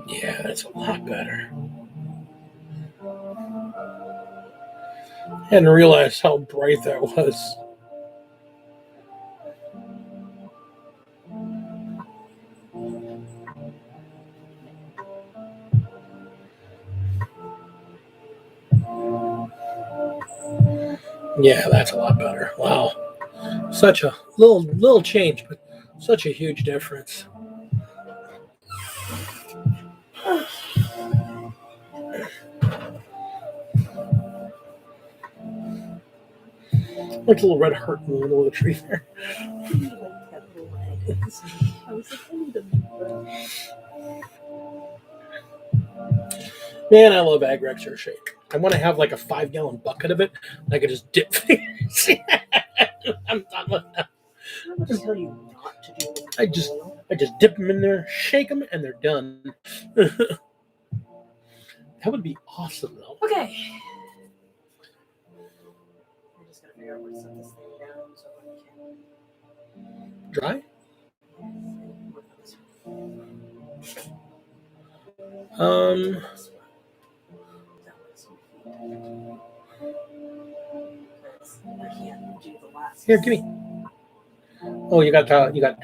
Yeah, that's a lot better. I hadn't realized how bright that was. Yeah, that's a lot better. Wow. Such a little change, but such a huge difference. Like a little red heart in the middle of the tree there. I really like that little egg. I was like, I need a mirror. Man, I love Ag Rexer shake. I want to have like a 5-gallon bucket of it. And I could just dip things. I'm done with that. I'm not going to tell you not to do it. I just dip them in there, shake them, and they're done. That would be awesome, though. Okay. I'm just going to figure out where to set this thing down so I can. Dry? I can't do the last. Here, give me. Oh, you got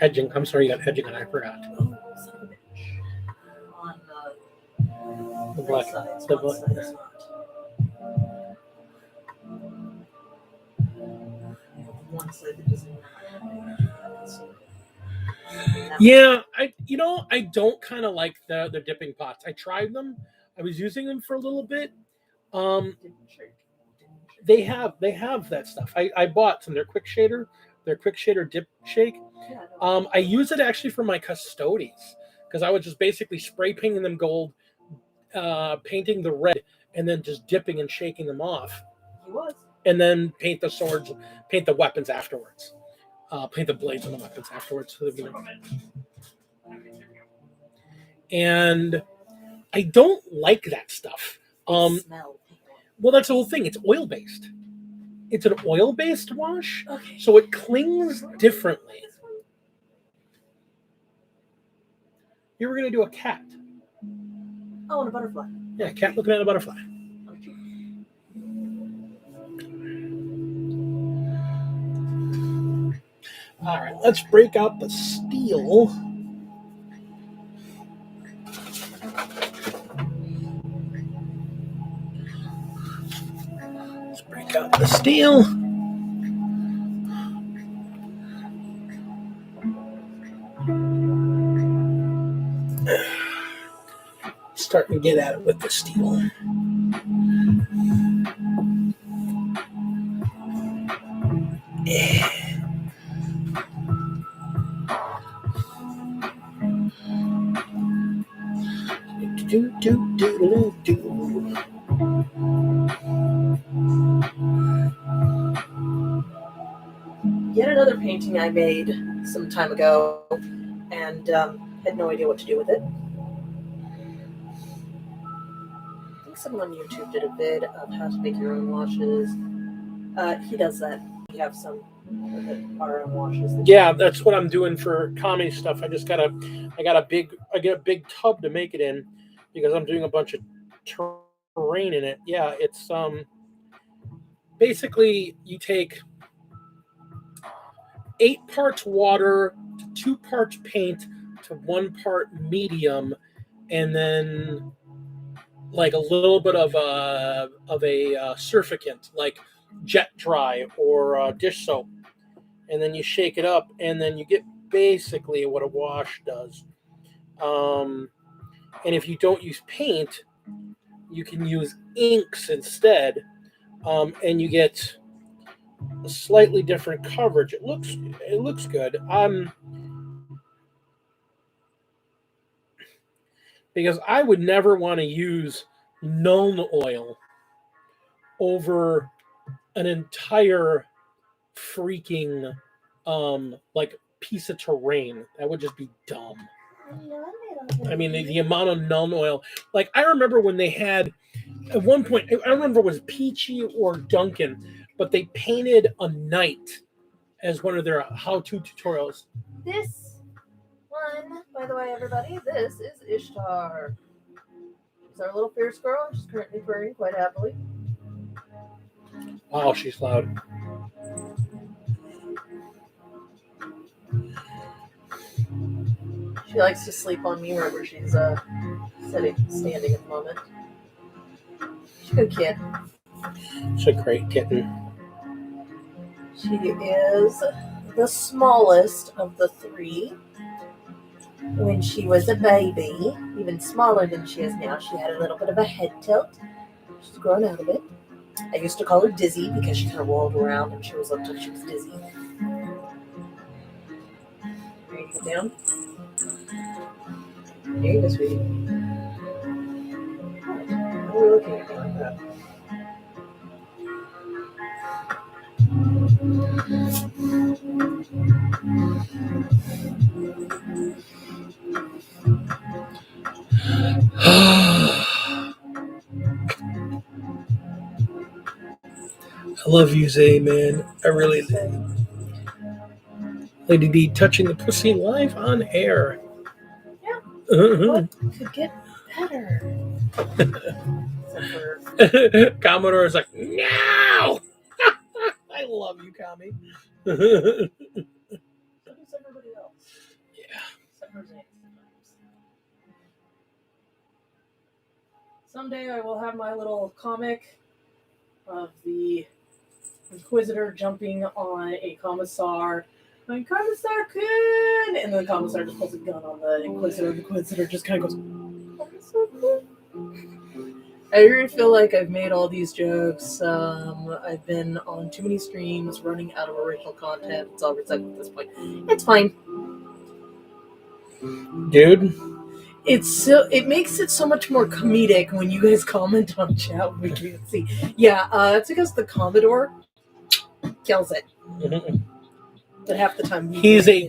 edging. I'm sorry, you got edging, and I forgot. Oh, son of a bitch. On The black. sides, The one black. side is not. One side that doesn't have. Yeah, I don't kind of like the dipping pots. I tried them. I was using them for a little bit. They have that stuff. I bought some. They're quick shader dip shake. I use it actually for my custodies because I was just basically spray painting them gold, painting the red, and then just dipping and shaking them off. He was. And then paint the swords, paint the weapons afterwards. Paint the blades on the weapons afterwards. And I don't like that stuff. Smell. Well, that's the whole thing. It's oil-based. It's an oil-based wash, Okay. so it clings differently. You were going to do a cat. Oh, and a butterfly. Yeah, a cat looking at a butterfly. All right, let's break out the steel. Let's break out the steel. Starting to get at it with the steel. Yet another painting I made some time ago and had no idea what to do with it. I think someone on YouTube did a vid of how to make your own washes. He does that. We have some of our own washes. Yeah, that's what I'm doing for comedy stuff. I get a big tub to make it in because I'm doing a bunch of terrain in it. Yeah, it's basically you take 8 parts water to 2 parts paint to 1 part medium, and then like a little bit of a surfactant like jet dry or dish soap, and then you shake it up, and then you get basically what a wash does. And if you don't use paint, you can use inks instead, and you get a slightly different coverage. It looks good. Because I would never want to use Nuln oil over an entire freaking like piece of terrain. That would just be dumb. I mean, the amount of Nuln oil. Like, I remember when they had at one point, I don't remember if it was Peachy or Duncan, but they painted a knight as one of their how-to tutorials. This one, by the way, everybody, this is Ishtar. She's our little fierce girl. She's currently purring quite happily. Wow, she's loud. She likes to sleep on me wherever she's standing at the moment. She's a good kid. She's a great kitten. She is the smallest of the 3. When she was a baby, even smaller than she is now, she had a little bit of a head tilt. She's grown out of it. I used to call her Dizzy because she kind of rolled around and she was looked like she was dizzy. Ready to get down? There you go, sweetie. What are we looking at like that? I love you, Zay, man. I really do. Lady D touching the pussy live on air. Yeah. Uh-huh. What could get better? Except for Commodore is like, no! I love you, Kami. so does everybody else. Yeah. Except for Zane sometimes. Someday I will have my little comic of the Inquisitor jumping on a commissar. Like, Commissar Kun! And then the commissar just pulls a gun on the Inquisitor. The Inquisitor just kind of goes, Commissar Kun? I really feel like I've made all these jokes. I've been on too many streams, running out of original content. It's all recycled at this point. It's fine. Dude. It makes it so much more comedic when you guys comment on chat. We can't see. Yeah, that's because the Commodore kills it. Mhm. But half the time He's a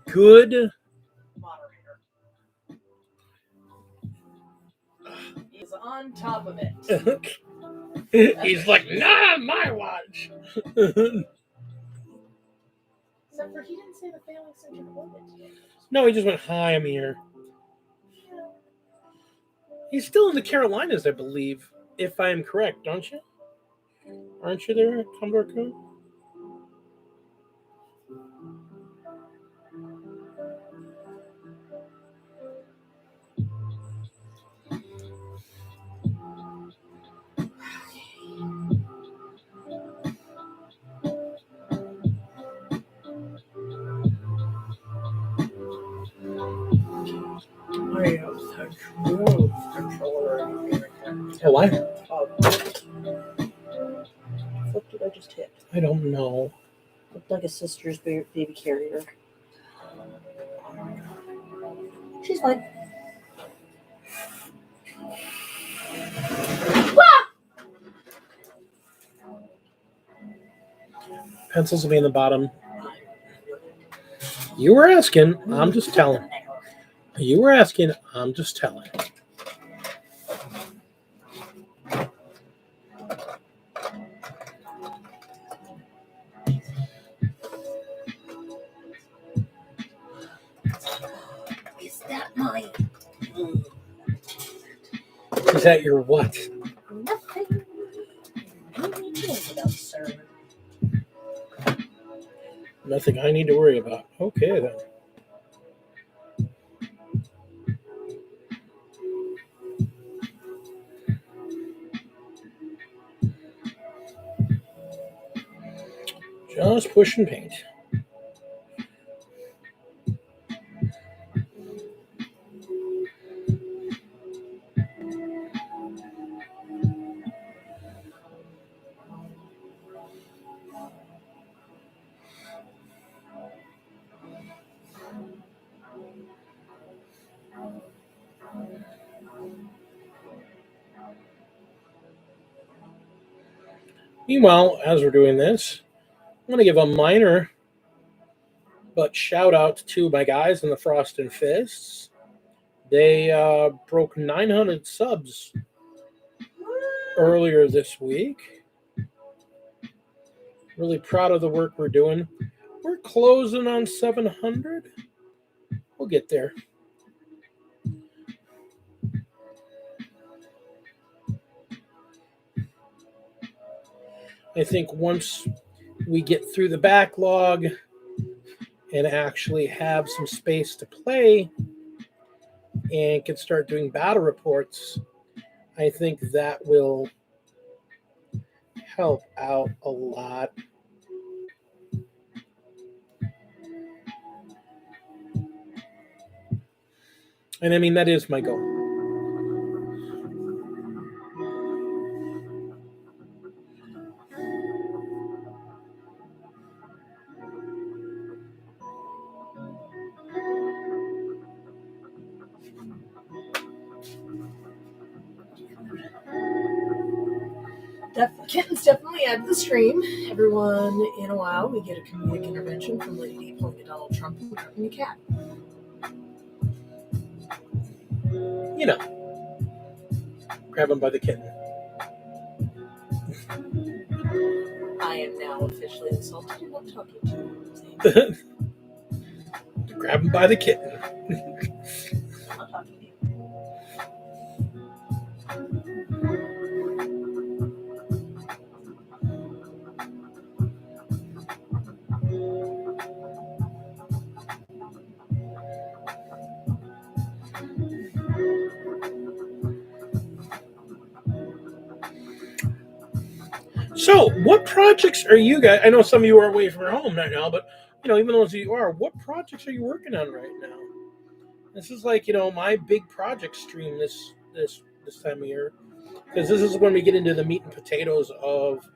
good moderator. He's on top of it. He's like, not on my watch. Except for he didn't say the family centered orbit today. No, he just went, hi, I'm here. Yeah. He's still in the Carolinas, I believe, if I am correct, don't you? Aren't you there, Commodore Coon? I have such smooth controller. Oh, why? What did I just hit? I don't know. Looked like a sister's baby carrier. She's fine. Pencils will be in the bottom. You were asking, I'm just telling. You were asking, I'm just telling. Is that mine? Is that your what? Nothing. Sir. Nothing I need to worry about. Okay, then. Just push and paint. Meanwhile, as we're doing this, I'm going to give a minor but shout out to my guys in the Frost and Fists. They broke 900 subs earlier this week. Really proud of the work we're doing. We're closing on 700. We'll get there. I think once we get through the backlog and actually have some space to play and can start doing battle reports, I think that will help out a lot. And I mean, that is my goal. Kittens definitely add to the stream. Everyone in a while, we get a comedic intervention from Lady D pulling a Donald Trump and cooking a cat. You know, grab him by the kitten. I am now officially insulted and not talking to you. Grab him by the kitten. I'm not talking to you. So, what projects are you guys? I know some of you are away from your home right now, but even those of you are, what projects are you working on right now? This is like my big project stream this time of year, because this is when we get into the meat and potatoes of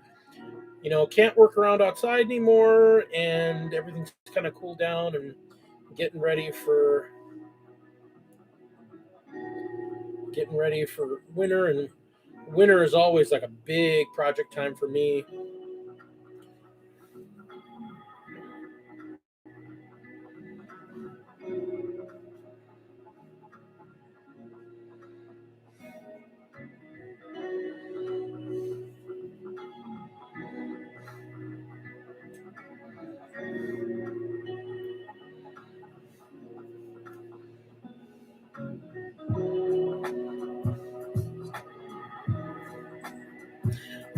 can't work around outside anymore, and everything's kind of cooled down and getting ready for winter, and winter is always like a big project time for me.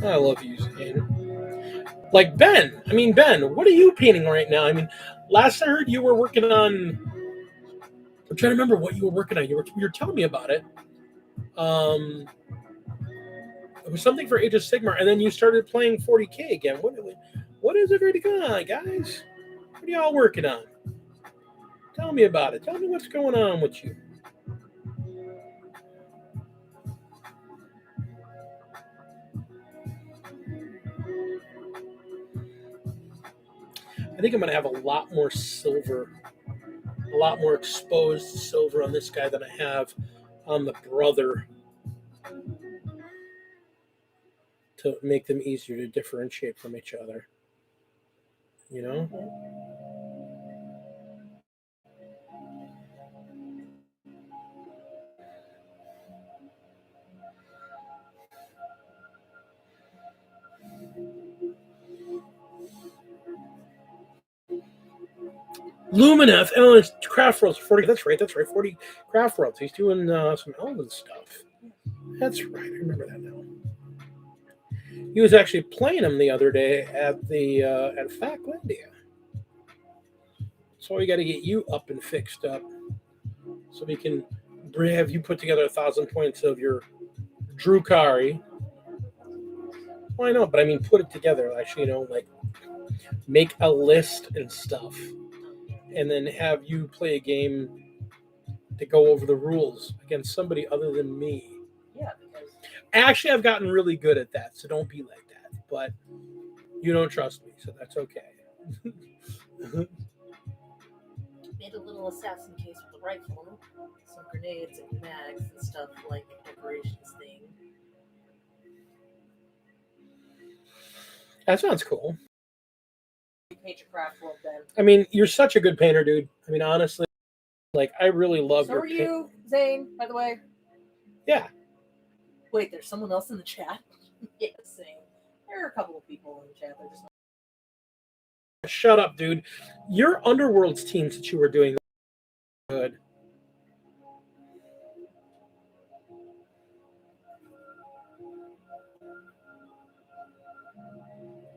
I love you, Zane. Like Ben. Ben, what are you painting right now? Last I heard you were working on. I'm trying to remember what you were working on. You were telling me about it. It was something for Age of Sigmar, and then you started playing 40K again. What is it going on, guys? What are y'all working on? Tell me about it. Tell me what's going on with you. I think I'm going to have a lot more silver, a lot more exposed silver on this guy than I have on the brother, to make them easier to differentiate from each other. Lumineth, oh, it's Craft Worlds 40. That's right. 40 Craft Worlds. He's doing some Elven stuff. That's right. I remember that now. He was actually playing him the other day at the at Faclandia. So we got to get you up and fixed up, so we can have you put together 1,000 points of your Drukari. Why not? But put it together. Actually, like make a list and stuff, and then have you play a game to go over the rules against somebody other than me. Yeah, because actually, I've gotten really good at that, so don't be like that. But you don't trust me, so that's okay. made a little assassin case with a rifle, some grenades and mags and stuff like decorations thing. That sounds cool. Paint your craft world, Ben. You're such a good painter, dude. honestly, like I really love so your. So are you, Zane? By the way. Yeah. Wait, there's someone else in the chat. Yes, Zane. There are a couple of people in the chat. They're just not... Shut up, dude. Your Underworlds teams that you were doing good.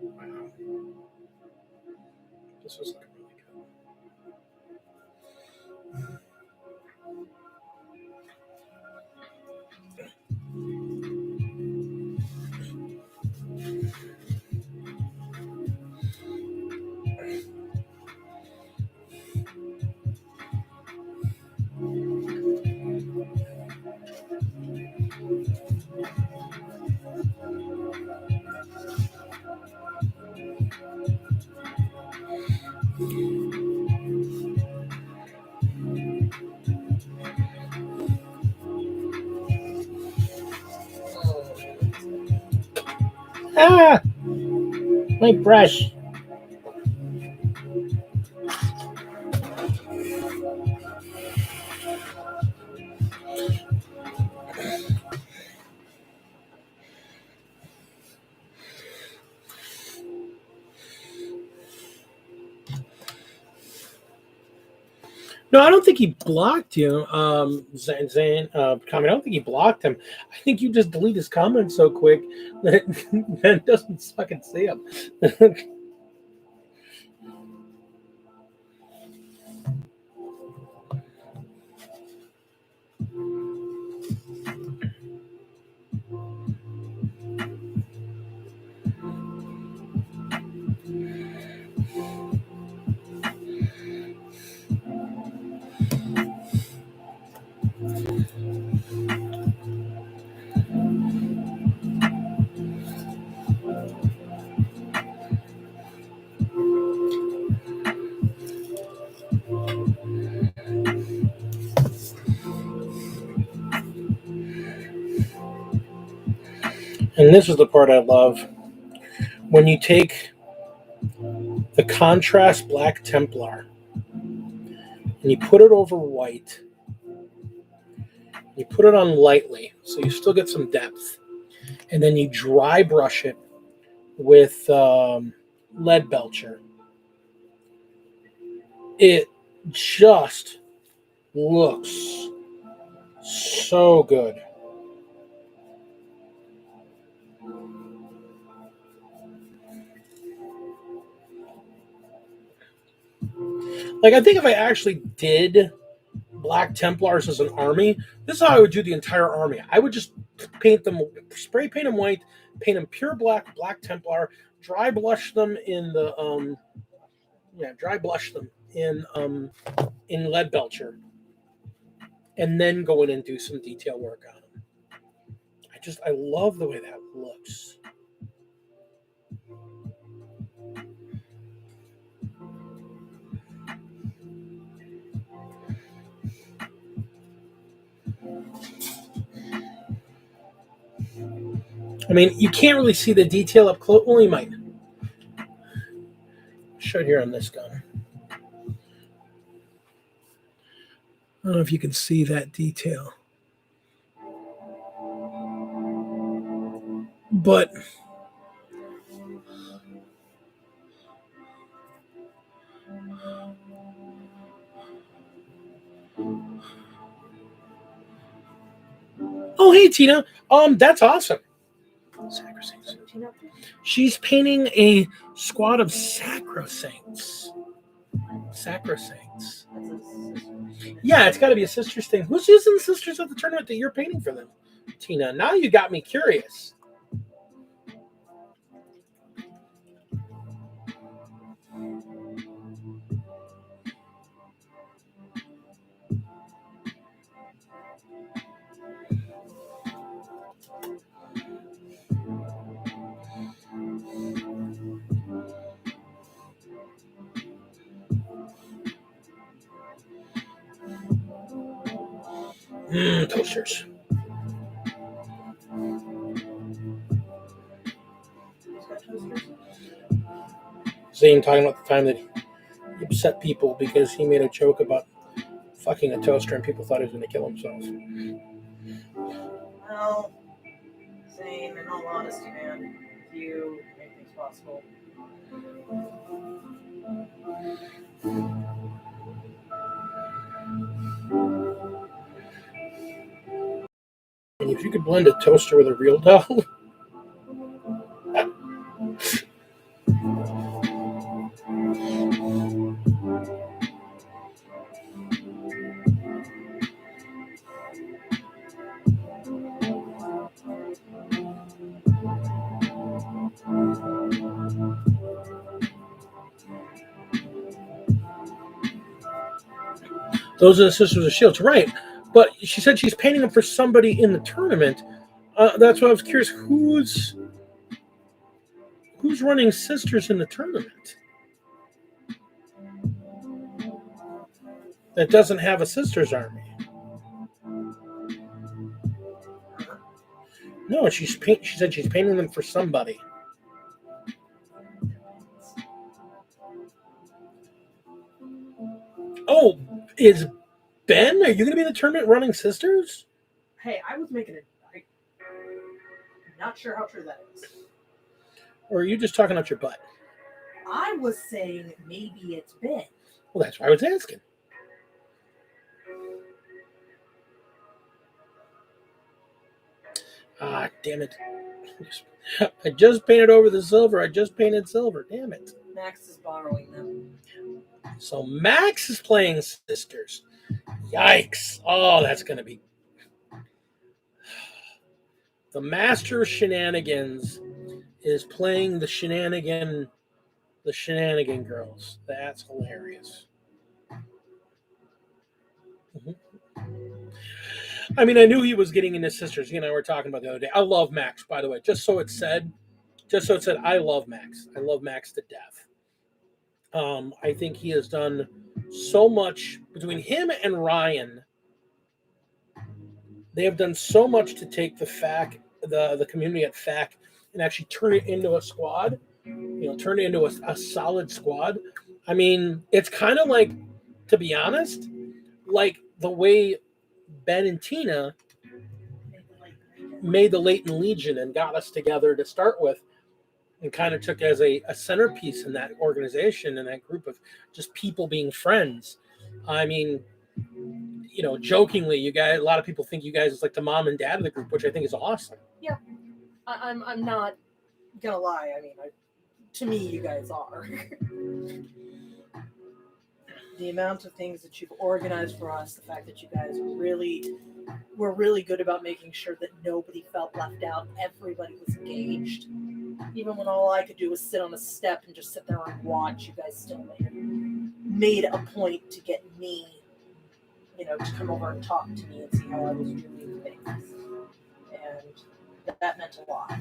Wow. This was like really good. Ah, my brush. No, I don't think he blocked you, Zane. Comment. I don't think he blocked him. I think you just delete his comments so quick that Ben doesn't fucking see him. And this is the part I love. When you take the contrast black Templar and you put it over white, you put it on lightly so you still get some depth, and then you dry brush it with lead belcher. It just looks so good. Like, I think if I actually did Black Templars as an army, this is how I would do the entire army. I would just paint them, spray paint them white, paint them pure black, Black Templar, dry blush them in the dry blush them in lead belcher, and then go in and do some detail work on them. I love the way that looks. I mean, you can't really see the detail up close. Well, you might. Show it here on this gun. I don't know if you can see that detail. But oh, hey Tina. That's awesome. Sacrosaints. She's painting a squad of sacrosaints. Sacrosaints. Yeah, it's got to be a sisters thing. Who's using the sisters at the tournament that you're painting for them, Tina? Now you got me curious. Toasters. Zane talking about the time that he upset people because he made a joke about fucking a toaster and people thought he was going to kill himself. Well, Zane, in all honesty, man, you make things possible. And if you could blend a toaster with a real doll. Those are the Sisters of Shields, right? But she said she's painting them for somebody in the tournament. That's why I was curious. Who's running Sisters in the tournament that doesn't have a Sisters army? No, she said she's painting them for somebody. Oh, is Ben? Are you going to be in the tournament running sisters? Hey, I was making it. I'm not sure how true that is. Or are you just talking out your butt? I was saying maybe it's Ben. Well, that's why I was asking. Ah, damn it. I just painted over the silver. I just painted silver. Damn it. Max is borrowing them. So Max is playing sisters. Yikes. Oh, that's going to be... The master of shenanigans is playing the shenanigan girls. That's hilarious. I mean, I knew he was getting into sisters. You and I were talking about the other day. I love Max, by the way. Just so it said, I love Max. I love Max to death. I think he has done so much between him and Ryan. They have done so much to take the community at FAC and actually turn it into a squad. Turn it into a solid squad. I mean, it's kind of like, to be honest, like the way Ben and Tina made the Leighton Legion and got us together to start with, and kind of took as a centerpiece in that organization and that group of just people being friends. I mean, jokingly, you guys, a lot of people think you guys is like the mom and dad of the group, which I think is awesome. Yeah, I'm not gonna lie. I mean, to me, you guys are. The amount of things that you've organized for us, the fact that you guys were really good about making sure that nobody felt left out. Everybody was engaged. Even when all I could do was sit on a step and just sit there and watch, you guys still made a point to get me, to come over and talk to me and see how I was doing things. And that meant a lot.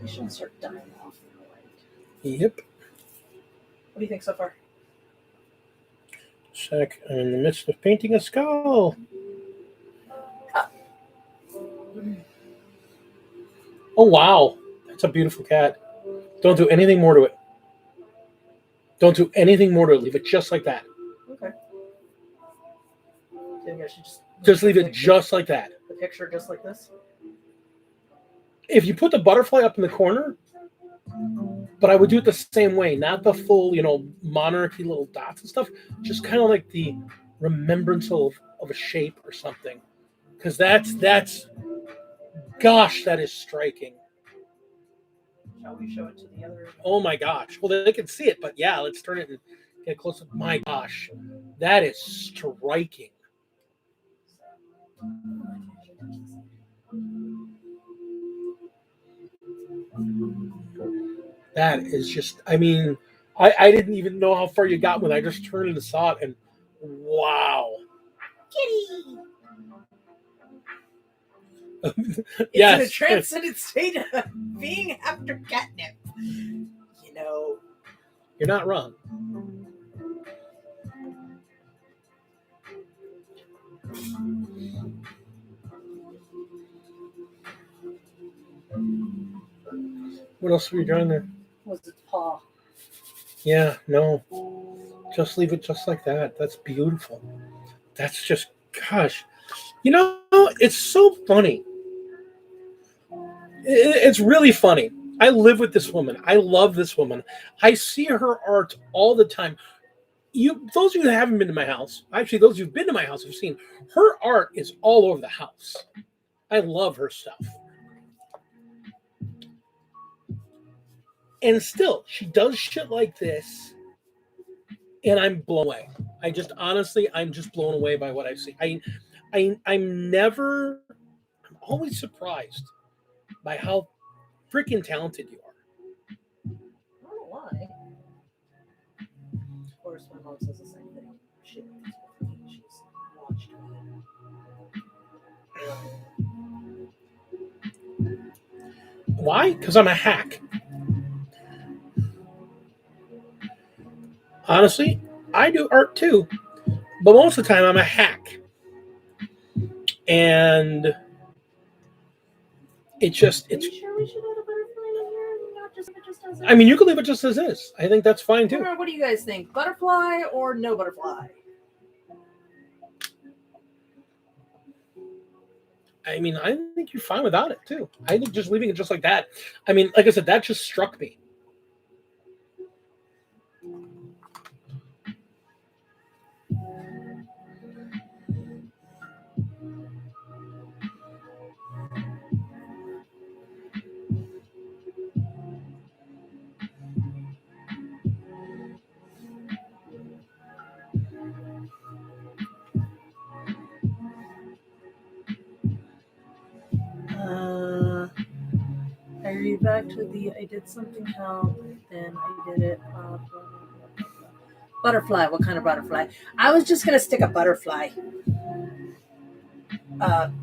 We shouldn't start dying off. Yep. What do you think so far? Check. I'm in the midst of painting a skull. Oh, wow. That's a beautiful cat. Don't do anything more to it. Don't do anything more to it. Leave it just like that. Okay. Maybe I should just leave it just like that. The picture just like this? If you put the butterfly up in the corner, but I would do it the same way, not the full, monarchy little dots and stuff, just kind of like the remembrance of a shape or something. Because that's, gosh, that is striking. Shall we show it to the other? Oh my gosh. Well, they can see it, but yeah, let's turn it and get close up. My gosh, that is striking. That is just, I mean, I didn't even know how far you got when I just turned and saw it, and wow. Kitty! Yes. It's in a transcendent state of being after catnip. You're not wrong. What else were you drawing there? Was its paw. Yeah, no. Just leave it just like that. That's beautiful. That's just, gosh. It's so funny. It's really funny. I live with this woman. I love this woman. I see her art all the time. Those of you that haven't been to my house, actually, those who've been to my house have seen her art is all over the house. I love her stuff. And still, she does shit like this, and I'm blown away. I'm just blown away by what I see. I'm always surprised by how freaking talented you are. I don't know why. Of course, my mom says the same thing. She's watched me. Why? Because I'm a hack. Honestly, I do art too, but most of the time I'm a hack. And it's Are you sure we should add a butterfly in here and not just as is? I mean, you can leave it just as is. I think that's fine too. What do you guys think? Butterfly or no butterfly? I mean, I think you're fine without it too. I think just leaving it just like that. I mean, like I said, that just struck me. I read back to I did something help, then I did it. Butterfly. What kind of butterfly? I was just gonna stick a butterfly.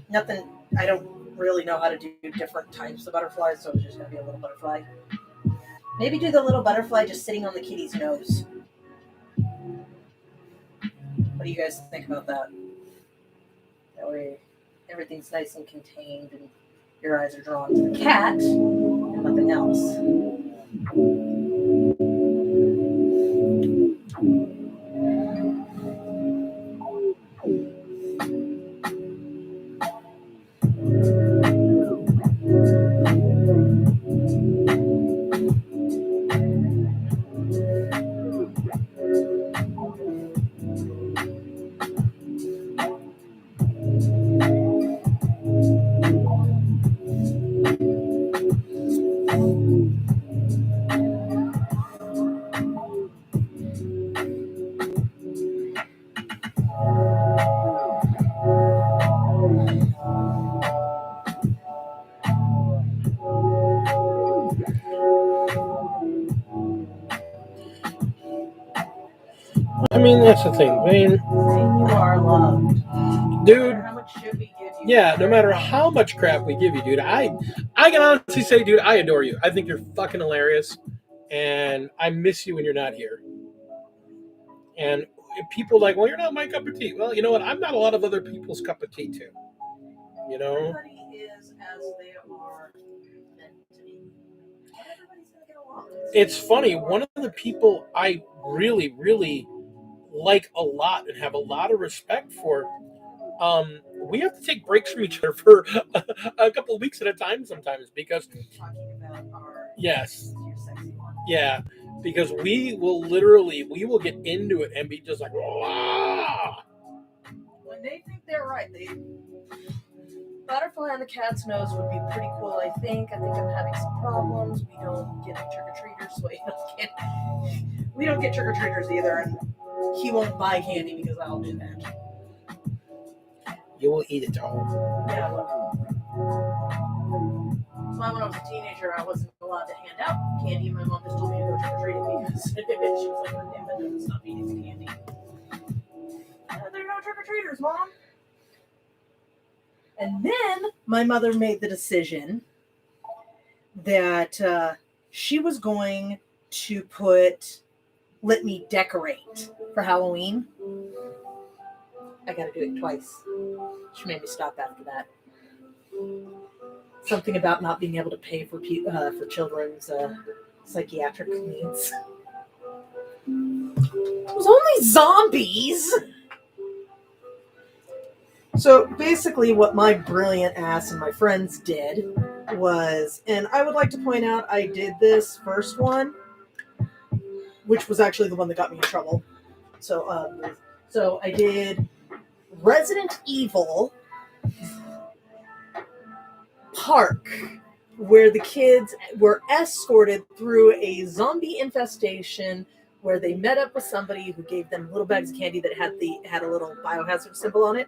Nothing. I don't really know how to do different types of butterflies, so it's just gonna be a little butterfly. Maybe do the little butterfly just sitting on the kitty's nose. What do you guys think about that? That way, everything's nice and contained, and your eyes are drawn to the cat and nothing else. I mean, that's the thing. I mean, You are loved. dude. How much shit we give you? Yeah, no matter how much crap we give you, dude, I can honestly say, dude, I adore you. I think you're fucking hilarious, and I miss you when you're not here. And people are like, well, you're not my cup of tea. Well, you know what? I'm not a lot of other people's cup of tea too. You know, Everybody is as they are meant to be. Everybody's gonna get along. it's funny. One of the people I really, really like a lot and have a lot of respect for. We have to take breaks from each other for a couple of weeks at a time sometimes because Talking about our yes, your sexy one. yeah, because we will get into it and be just like, wow. When they think they're right, butterfly on the cat's nose would be pretty cool. I think I'm having some problems. We don't get trick or treaters, so we don't get trick or treaters either, and he won't buy candy because I'll do that. You will eat it all. Yeah. Well, when I was a teenager, I wasn't allowed to hand out candy. My mom just told me to go trick or treating because she was like, "Oh, damn it, stop eating the candy." They're no trick or treaters, Mom. And then my mother made the decision that she was going to let me decorate for Halloween. I got to do it twice. She made me stop after that. Something about not being able to pay for children's psychiatric needs. It was only zombies. So basically what my brilliant ass and my friends did was, and I would like to point out I did this first one, which was actually the one that got me in trouble. So I did Resident Evil Park, where the kids were escorted through a zombie infestation where they met up with somebody who gave them little bags of candy that had a little biohazard symbol on it.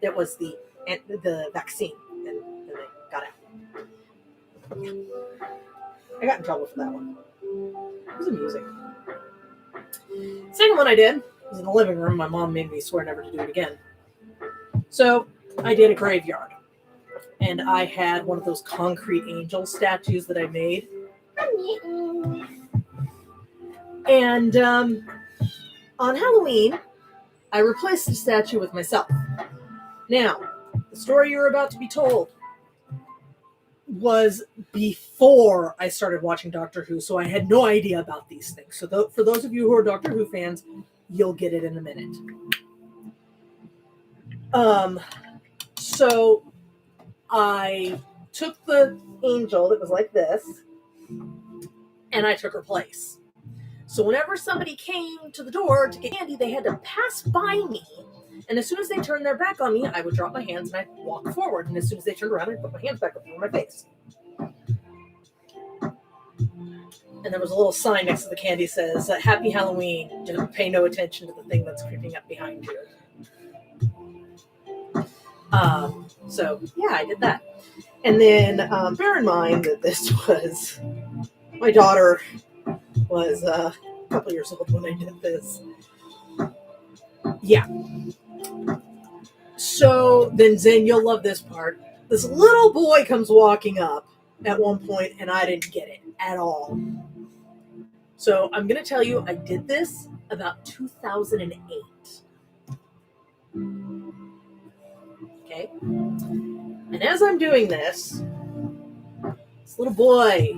That was the vaccine, and they got out. I got in trouble for that one. It was amusing. Second one I did was in the living room. My mom made me swear never to do it again. So I did a graveyard, and I had one of those concrete angel statues that I made. And on Halloween, I replaced the statue with myself. Now, the story you're about to be told was before I started watching Doctor Who, so I had no idea about these things. So for those of you who are Doctor Who fans, you'll get it in a minute. So I took the angel that was like this, and I took her place. So whenever somebody came to the door to get candy, they had to pass by me. And as soon as they turned their back on me, I would drop my hands and I'd walk forward. And as soon as they turned around, I'd put my hands back up over my face. And there was a little sign next to the candy that says, Happy Halloween. Just pay no attention to the thing that's creeping up behind you. So, yeah, I did that. And then bear in mind that this was, my daughter was a couple years old when I did this. Yeah. So then, Zen, you'll love this part. This little boy comes walking up at one point, and I didn't get it at all. So I'm going to tell you, I did this about 2008. Okay? And as I'm doing this little boy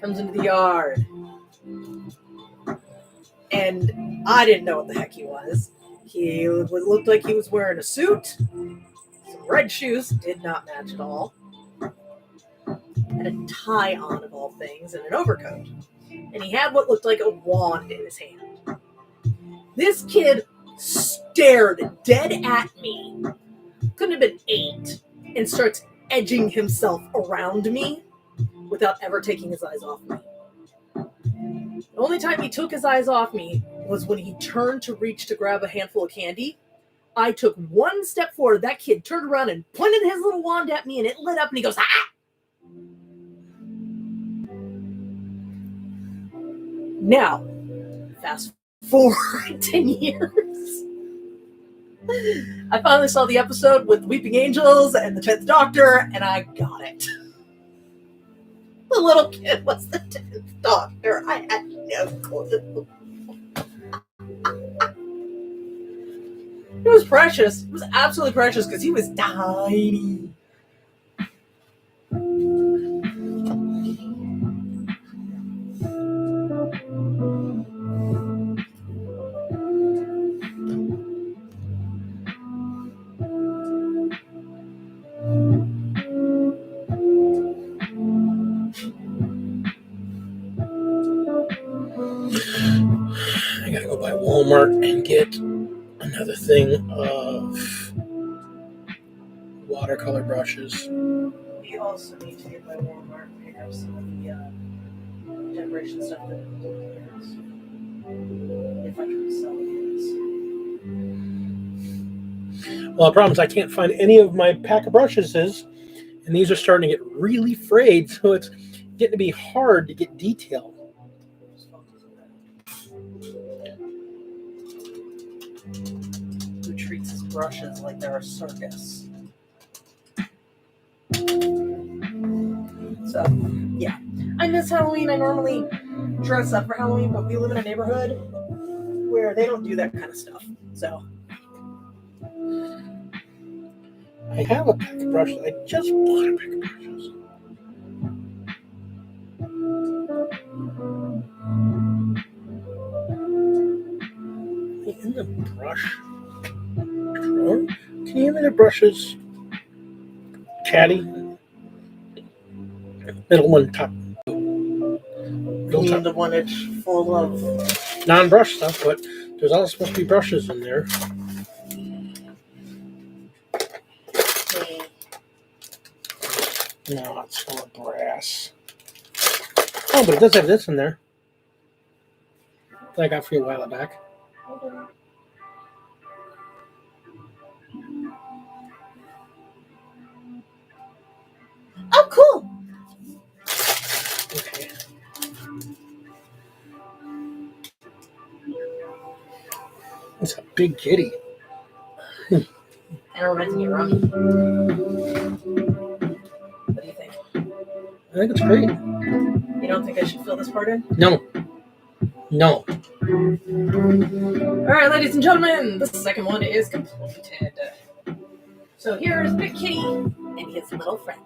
comes into the yard. And I didn't know what the heck he was. He looked like he was wearing a suit. Some red shoes, did not match at all. Had a tie on, of all things, and an overcoat. And he had what looked like a wand in his hand. This kid stared dead at me. Couldn't have been 8. And starts edging himself around me without ever taking his eyes off me. The only time he took his eyes off me was when he turned to reach to grab a handful of candy. I took one step forward. That kid turned around and pointed his little wand at me, and it lit up, and he goes, ah! Now, fast forward 10 years. I finally saw the episode with Weeping Angels and the 10th Doctor, and I got it. The little kid was the 10th Doctor. I had no clue. It was precious. It was absolutely precious because he was tiny. I gotta go by Walmart and get another thing of watercolor brushes. We also need to get by Walmart and pick up some of the decoration stuff that is. If I can sell it. Well, the problem is I can't find any of my pack of brushes, and these are starting to get really frayed, so it's getting to be hard to get detail. Who treats his brushes like they're a circus? So, yeah. I miss Halloween. I normally dress up for Halloween, but we live in a neighborhood where they don't do that kind of stuff. So, I have a pack of brushes. I just bought a pack of brushes. In the brush drawer? Can you give me the brushes? Chatty. Middle one, top. Middle top. the one that's full of Non-brush stuff, but there's also supposed to be brushes in there. No, it's full of brass. Oh, but it does have this in there that I got for you a while back. Oh, cool. Okay. It's a big kitty. And it reminds me of Rummy. What do you think? I think it's great. You don't think I should fill this part in? No. No. All right, ladies and gentlemen, the second one is completed. So here's Big Kitty and his little friend.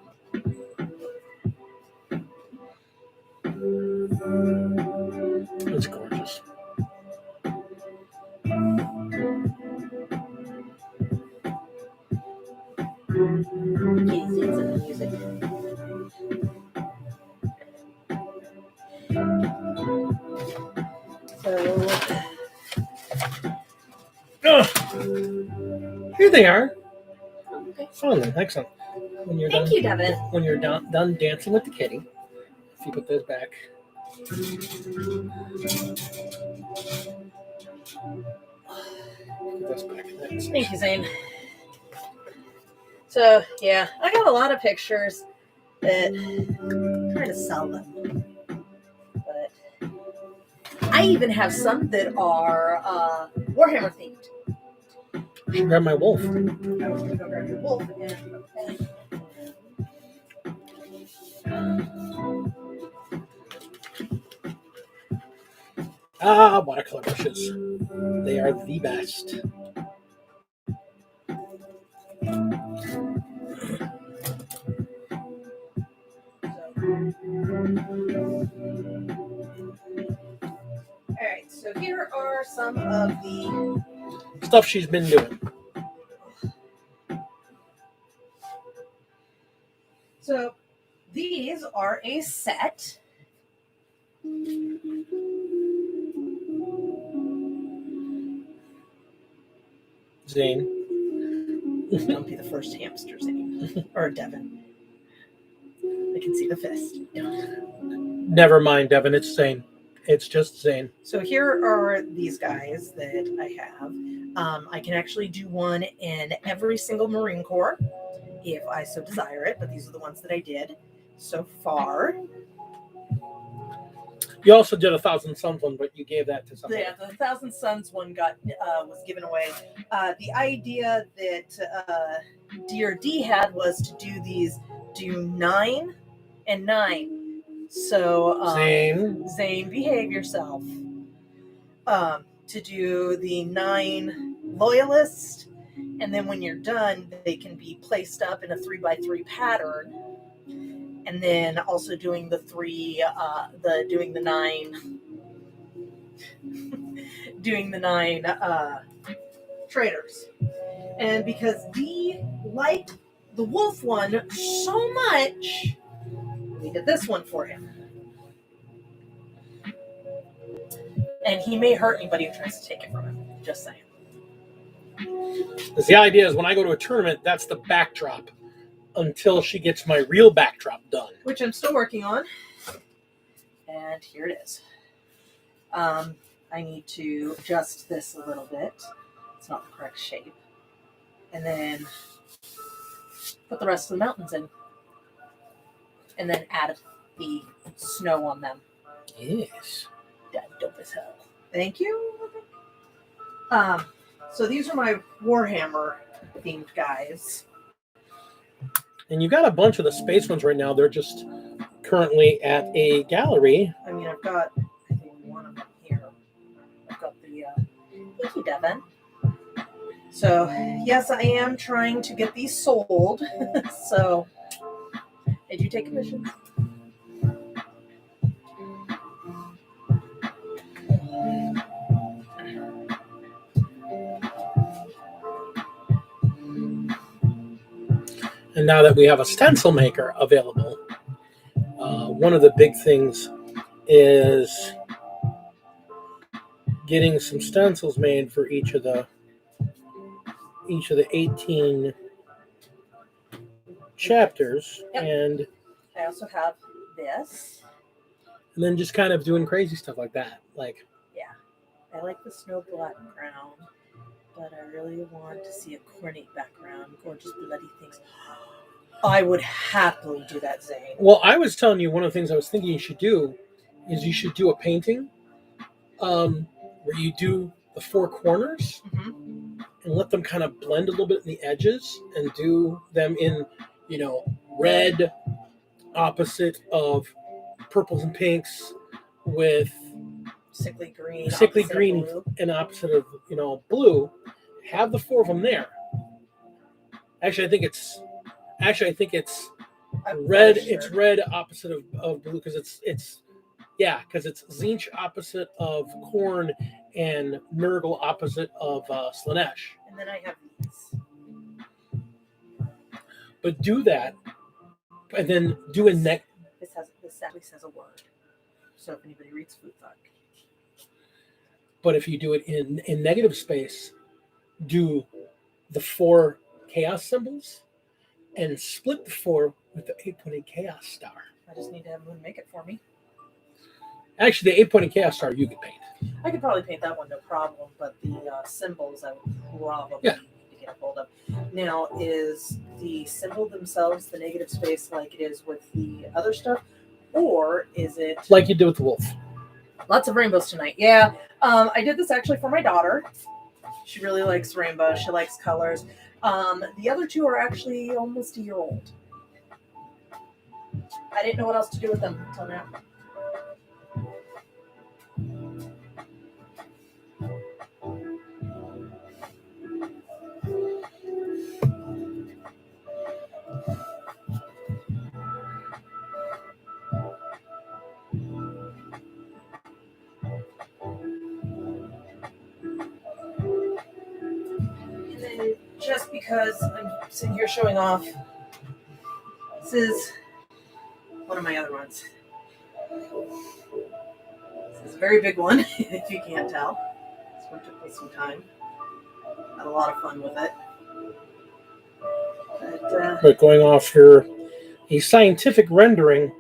It's gorgeous. Jeez, it's in the music. So, Here they are. okay. Fun. Excellent. When you're Thank done, you, Devin. When you're done dancing with the kitty, if you put those back. Put those back. That's Thank you, Zane. So, yeah, I got a lot of pictures that I'm trying to sell them. But I even have some that are Warhammer themed. I should grab my wolf. I was going to go grab your wolf and Watercolor brushes. They are the best. Alright, so here are some of the Stuff she's been doing. So these are a set. Zane. Don't be the first hamster, Zane. Or Devin. I can see the fist. Never mind, Devin. It's Zane. It's just Zane. So here are these guys that I have. I can actually do one in every single Marine Corps if I so desire it, but these are the ones that I did so far. You also did 1,000 Suns one, but you gave that to somebody. Yeah, the 1,000 Suns one was given away. The idea that DRD had was to do 9 and 9. So Zane, behave yourself. To do the 9 loyalists, and then when you're done, they can be placed up in a 3x3 pattern. And then also doing the 9 traders. And because Dee liked the wolf one so much, we did this one for him. And he may hurt anybody who tries to take it from him. Just saying. Because the idea is when I go to a tournament, that's the backdrop until she gets my real backdrop done. Which I'm still working on. And here it is. I need to adjust this a little bit. It's not the correct shape. And then put the rest of the mountains in. And then add the snow on them. Yes. That dope as hell. Thank you. So these are my Warhammer themed guys. And you've got a bunch of the space ones right now. They're just currently at a gallery. I mean, I've got, I think, one of them here. I've got the, thank you, Devin. So, yes, I am trying to get these sold. So, I do take commissions. And now that we have a stencil maker available, one of the big things is getting some stencils made for each of the 18 chapters. Yep. And I also have this. then just kind of doing crazy stuff like that. Like, Yeah, I like the snow background, but I really want to see a ornate background, gorgeous bloody things. I would happily do that, Zane. well, I was telling you one of the things I was thinking you should do is you should do a painting where you do the 4 corners Mm-hmm. and let them kind of blend a little bit in the edges and do them in, red opposite of purples and pinks with Sickly green. sickly opposite of green blue. and opposite of, blue. Have the 4 of them there. Actually, I think it's red. It's red opposite of blue because it's Yeah, because it's Zinch opposite of Corn and Nurgle opposite of Slanesh. And then I have these. But do that, and then do a neck. This at least has a word. So if anybody reads food thought. But if you do it in negative space, do the 4 chaos symbols and split the 4 with the 8-pointed chaos star. I just need to have Moon make it for me. Actually, the 8-pointed chaos star you could paint. I could probably paint that one, no problem, but the symbols I would probably Yeah. need to get a hold of. Now, is the symbol themselves the negative space like it is with the other stuff? Or is it... Like you did with the wolf. Lots of rainbows tonight. Yeah. I did this actually for my daughter. She really likes rainbows. She likes colors. The other 2 are actually almost a year old. I didn't know what else to do with them until now. And then just because I'm sitting here showing off, this is one of my other ones. This is a very big one, if you can't tell. This one took me some time. Had a lot of fun with it. But going off here, a scientific rendering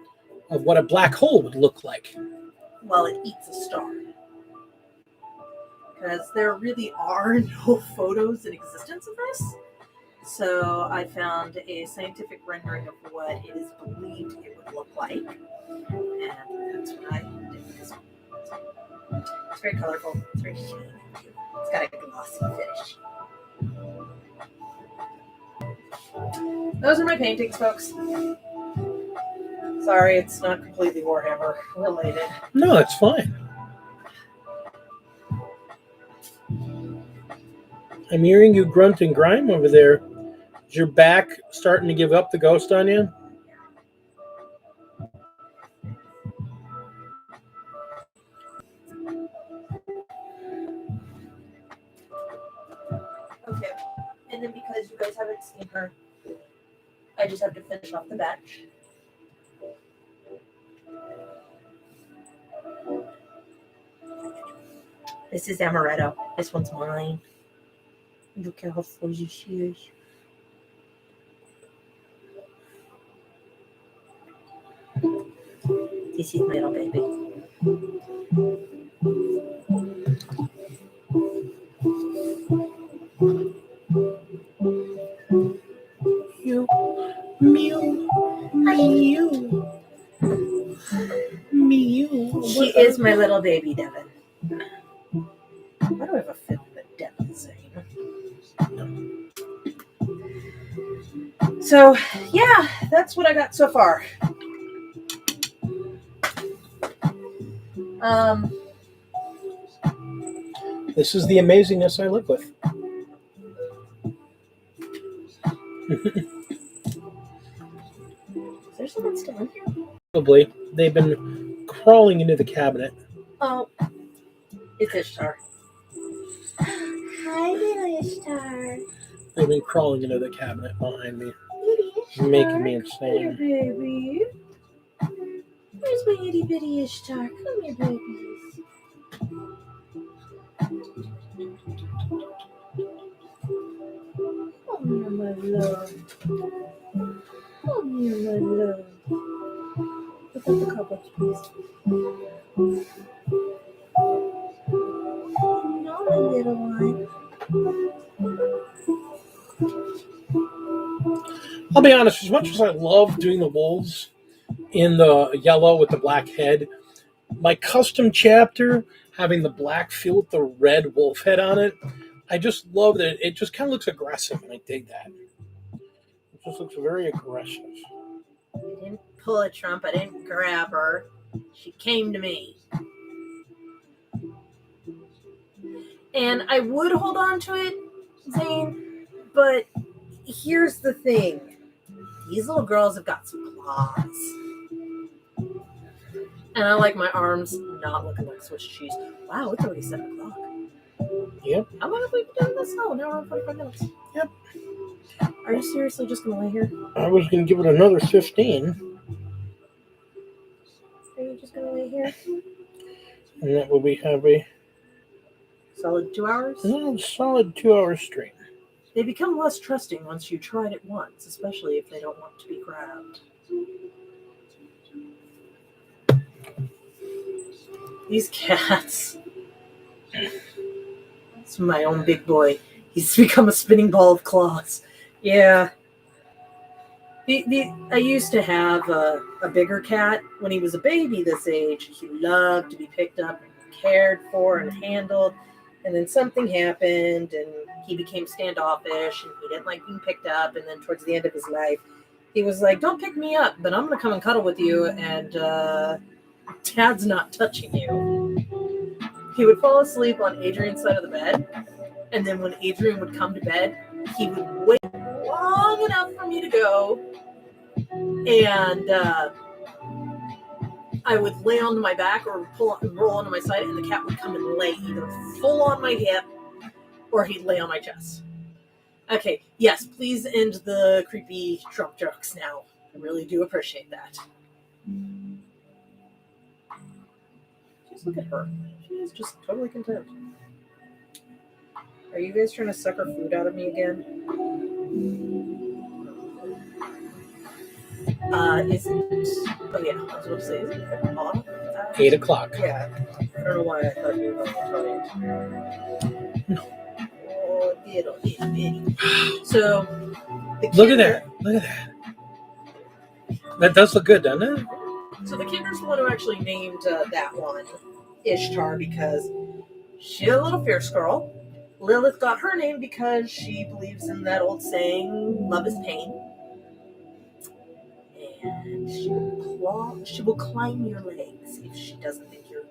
of what a black hole would look like. Well, it eats a star. Because there really are no photos in existence of this. So I found a scientific rendering of what it is believed it would look like. And that's what I did with this one. It's very colorful. It's very shiny. It's got a glossy finish. Those are my paintings, folks. Sorry, it's not completely Warhammer related. No, it's fine. I'm hearing you grunt and grime over there. Is your back starting to give up the ghost on you? Okay. And then because you guys haven't seen her, I just have to finish off the batch. This is Amaretto. This one's mine. Look how fuzzy she is. This is my little baby. You, mew, mew, mew. She is my little baby, Devin. Why do I have a fit that Devin saying? So, yeah, that's what I got so far. This is the amazingness I live with. Is there someone still in here? Probably. They've been crawling into the cabinet. Oh, it's Ishtar. Hi, little Ishtar. They've been crawling into the cabinet behind me, Ishtar. making me Come here, insane. baby. Where's my itty bitty Ishtar? Come here, babies. Come here, my love. Come here, my love. Look at the cupboard, please. No, my little one. I'll be honest, as much as I love doing the wolves in the yellow with the black head, my custom chapter having the black field with the red wolf head on it, I just love that it just kind of looks aggressive, and I dig that. It just looks very aggressive. I didn't pull a trump. I didn't grab her. She came to me. And I would hold on to it, Zane, but here's the thing. These little girls have got some claws. And I like my arms not looking like Swiss cheese. Wow, it's already 7 o'clock. Yep. How long have we been doing this? Oh, now we're on 45 minutes. Yep. Are you seriously just going to lay here? I was going to give it another 15. Are you just going to lay here? And that will be have a Solid 2 hours? solid 2 hours straight. They become less trusting once you tried it once, especially if they don't want to be grabbed. These cats. It's my own big boy. He's become a spinning ball of claws. Yeah. I used to have a bigger cat. When he was a baby this age, he loved to be picked up and cared for and handled. And then something happened and he became standoffish and he didn't like being picked up. And then towards the end of his life, he was like, don't pick me up, but I'm going to come and cuddle with you. And Dad's not touching you. He would fall asleep on Adrian's side of the bed. And then when Adrian would come to bed, he would wait long enough for me to go. And I would lay onto my back or roll onto my side, and the cat would come and lay either full on my hip or he'd lay on my chest. Okay, yes, please end the creepy Trump jokes now. I really do appreciate that. Just look at her. She is just totally content. Are you guys trying to sucker food out of me again? Isn't... Oh, yeah, I was about to say, isn't it 8 o'clock. Yeah. I don't know why I thought you were going to No. Oh, little bitty. So, Look at that. Look at that. That does look good, doesn't it? So the Kinder's the one who actually named that one Ishtar because she's a little fierce girl. Lilith got her name because she believes in that old saying, love is pain. And she will climb your legs if she doesn't think you're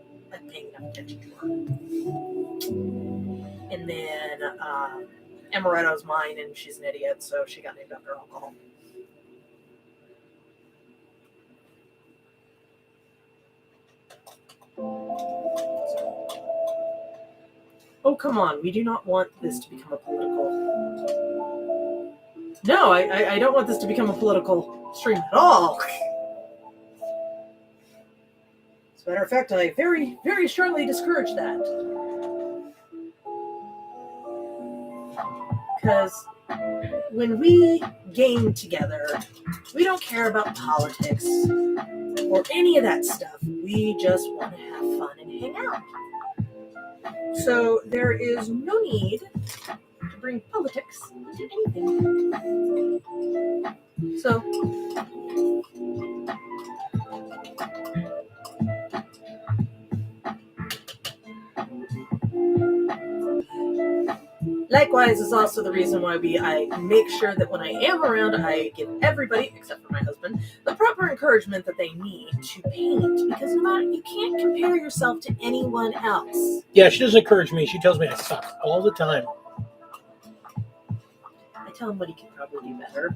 paying enough attention to her. And then Amaretto's mine, and she's an idiot, so she got named after alcohol. Oh, come on. We do not want this to become a political... No, I don't want this to become a political stream at all. As a matter of fact, I very, very strongly discourage that. Because when we game together, we don't care about politics or any of that stuff. We just want to have fun and hang out. So there is no need to bring politics into anything. So likewise is also the reason why I make sure that when I am around, I give everybody, except for my husband, the proper encouragement that they need to paint. Because you can't compare yourself to anyone else. Yeah, she doesn't encourage me. She tells me I suck all the time. I tell him what he could probably do better.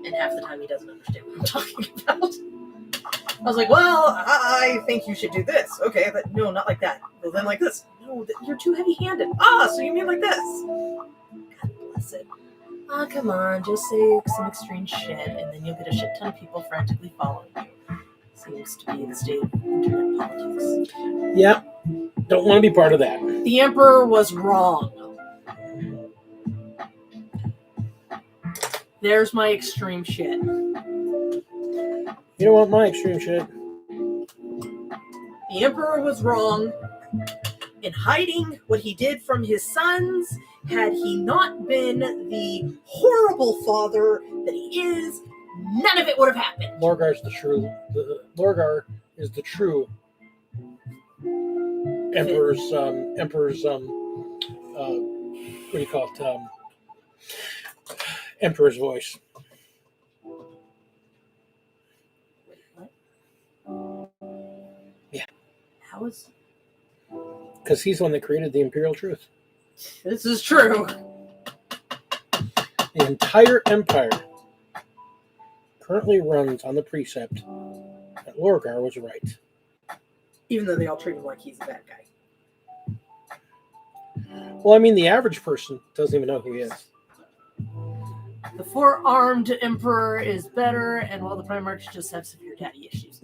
And half the time he doesn't understand what I'm talking about. I was like, well, I think you should do this. Okay, but no, not like that. Well, then like this. No, you're too heavy-handed. So you mean like this? God bless it. Come on, just say some extreme shit, and then you'll get a shit ton of people frantically following you. Seems to be the state of internet politics. Yeah, don't want to be part of that. The Emperor was wrong. There's my extreme shit. You don't want my extreme shit. The Emperor was wrong in hiding what he did from his sons. Had he not been the horrible father that he is, none of it would have happened. Lorgar is the true Emperor's what do you call it? Emperor's voice. Yeah. How is... Because he's the one that created the Imperial Truth. This is true. The entire empire currently runs on the precept that that Lorgar was right. Even though they all treat him like he's a bad guy. Well, I mean, the average person doesn't even know who he is. The four-armed emperor is better, and while the Primarchs just have severe daddy issues.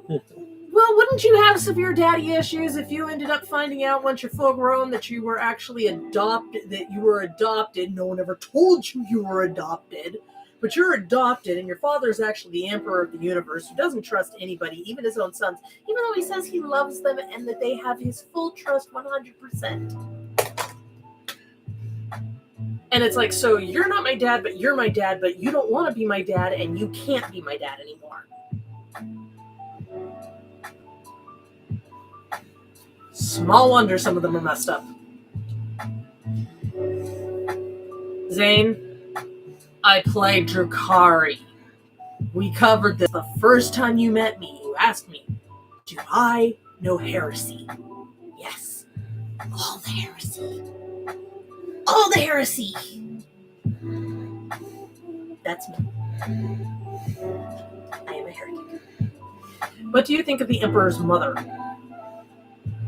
Well, wouldn't you have severe daddy issues if you ended up finding out once you're full grown that you were actually adopted, no one ever told you were adopted, but you're adopted and your father is actually the emperor of the universe who doesn't trust anybody, even his own sons, even though he says he loves them and that they have his full trust 100%. And it's like, so you're not my dad, but you're my dad, but you don't want to be my dad and you can't be my dad anymore. Small wonder some of them are messed up. Zane, I played Drukhari. We covered this the first time you met me. You asked me, do I know heresy? Yes. All the heresy. All the heresy. That's me. I am a heretic. What do you think of the Emperor's mother?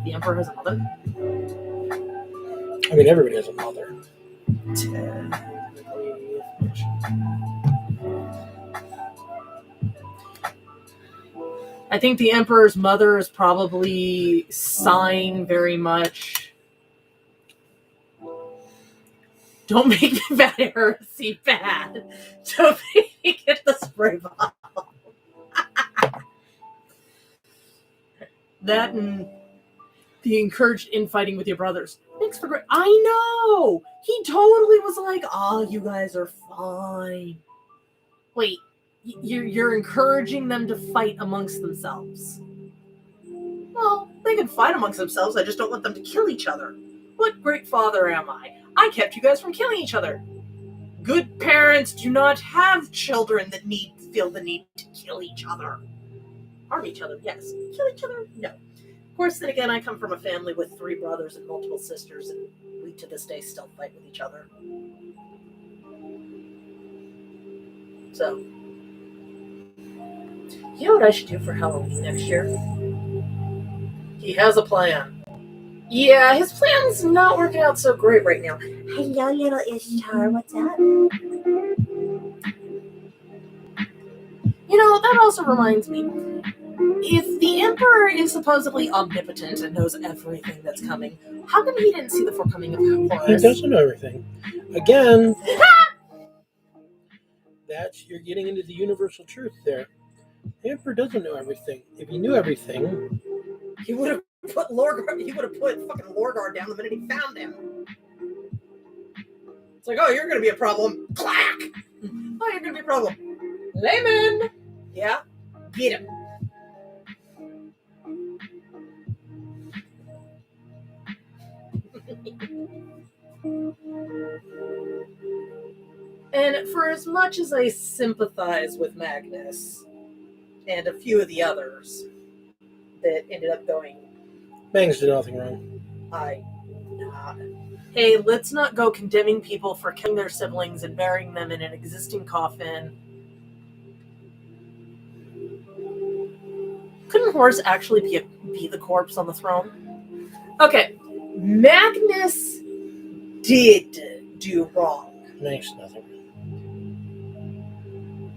The Emperor has a mother? I mean, everybody has a mother. I think the Emperor's mother is probably sighing very much. Don't make me bad heresy bad. Don't make me get the spray bottle. That and the encouraged infighting with your brothers. Thanks for great. I know! He totally was like, oh, you guys are fine. Wait, you're encouraging them to fight amongst themselves. Well, they can fight amongst themselves. I just don't want them to kill each other. What great father am I? I kept you guys from killing each other. Good parents do not have children that feel the need to kill each other. Harm each other, yes. Kill each other, no. Of course, then again, I come from a family with 3 brothers and multiple sisters, and we to this day still fight with each other. So, you know what I should do for Halloween next year? He has a plan. Yeah, his plan's not working out so great right now. Hello, little Ishtar, what's up? You know, that also reminds me, if the Emperor is supposedly omnipotent and knows everything that's coming, how come he didn't see the forecoming of Horus? He doesn't know everything. Again, you're getting into the universal truth there. The Emperor doesn't know everything. If he knew everything, he would have put Lorgar. He would have put fucking Lorgar down the minute he found him. It's like, oh, you're going to be a problem. Clack! Oh, you're going to be a problem. Layman! Yeah? Get him. And for as much as I sympathize with Magnus and a few of the others that ended up going, Magnus did nothing wrong. Hey, let's not go condemning people for killing their siblings and burying them in an existing coffin. Couldn't Horus actually be the corpse on the throne? Okay, Magnus did do wrong. Nice, nothing.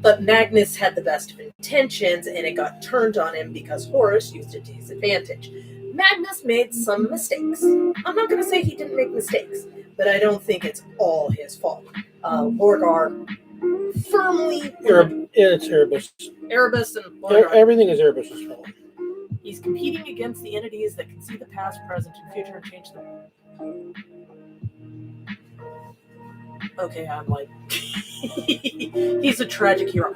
But Magnus had the best of intentions, and it got turned on him because Horus used it to his advantage. Magnus made some mistakes. I'm not going to say he didn't make mistakes, but I don't think it's all his fault. Lorgar firmly... It's Erebus. Erebus and Lorgar. Everything is Erebus' fault. He's competing against the entities that can see the past, present, and future and change them. Okay, I'm like... He's a tragic hero.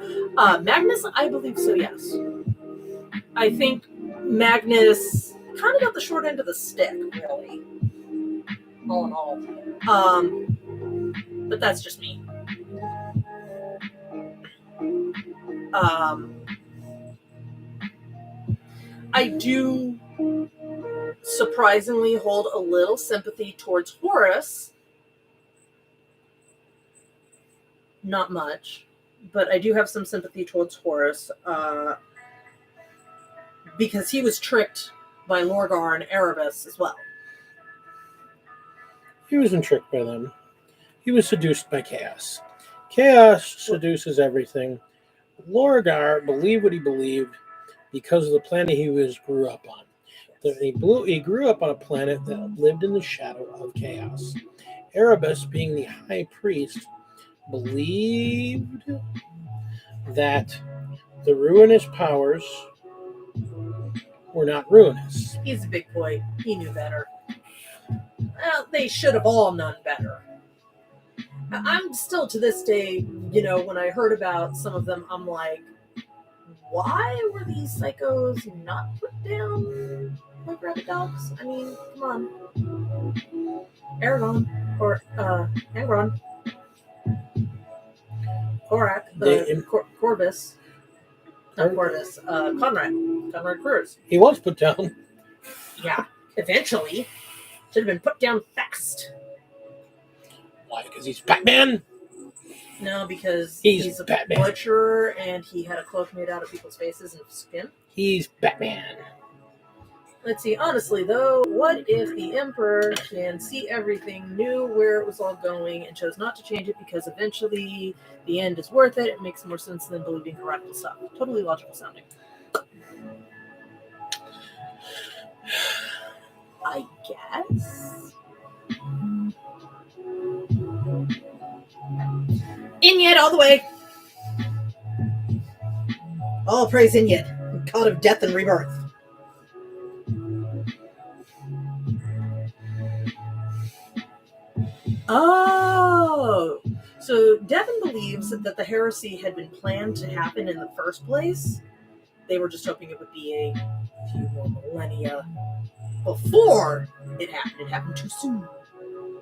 Magnus, I believe so, yes. I think Magnus kind of got the short end of the stick, really. All in all. But that's just me. I do surprisingly hold a little sympathy towards Horus. Not much. but I do have some sympathy towards Horus because he was tricked by Lorgar and Erebus as well. He wasn't tricked by them. He was seduced by chaos. Chaos seduces everything. Lorgar believed what he believed because of the planet grew up on. He grew up on a planet that lived in the shadow of chaos. Erebus, being the high priest, believed that the ruinous powers were not ruinous. He's a big boy. He knew better. Well, they should have all known better. I'm still to this day, when I heard about some of them, I'm like, why were these psychos not put down like rabbit dogs? I mean, come on. Aragon, or Angron, Korak, Corvus, not Corvus, Conrad Cruz. He was put down. Yeah, eventually. Should have been put down fast. Why? Because he's Batman? No, because he's a Batman. Butcher, and he had a cloak made out of people's faces and skin. He's Batman. Let's see, honestly though, what if the Emperor can see everything, knew where it was all going, and chose not to change it because eventually the end is worth it? It makes more sense than believing heretical stuff. Totally logical sounding. I guess. Inyet all the way. All praise Inyet, god of death and rebirth. Oh, so Devin believes that the heresy had been planned to happen in the first place. They were just hoping it would be a few more millennia before it happened. It happened too soon.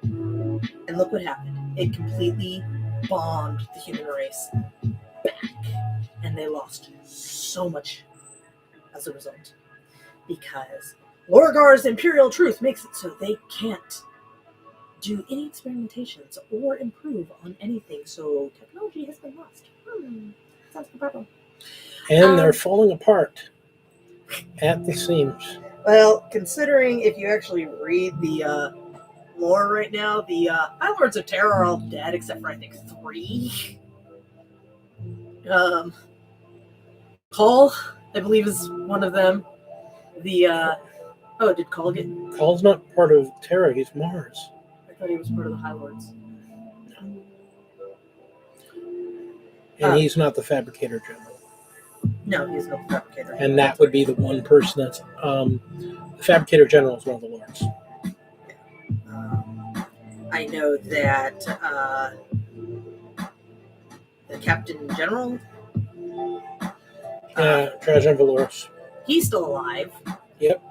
And look what happened. It completely bombed the human race back. And they lost so much as a result. Because Lorgar's imperial truth makes it so they can't do any experimentations or improve on anything. So technology has been lost. Sounds like a problem. And they're falling apart at the seams. Well, considering if you actually read the lore right now, the High Lords of Terror are all dead except for I think 3. Call, I believe, is one of them. Did Call get? Call's not part of Terra, he's Mars. I thought he was part of the High Lords. And he's not the Fabricator General. No, he's not the Fabricator. And that would be the one person that's the Fabricator General is one of the lords. I know that the Captain General, Trajan Valoris. He's still alive. Yep.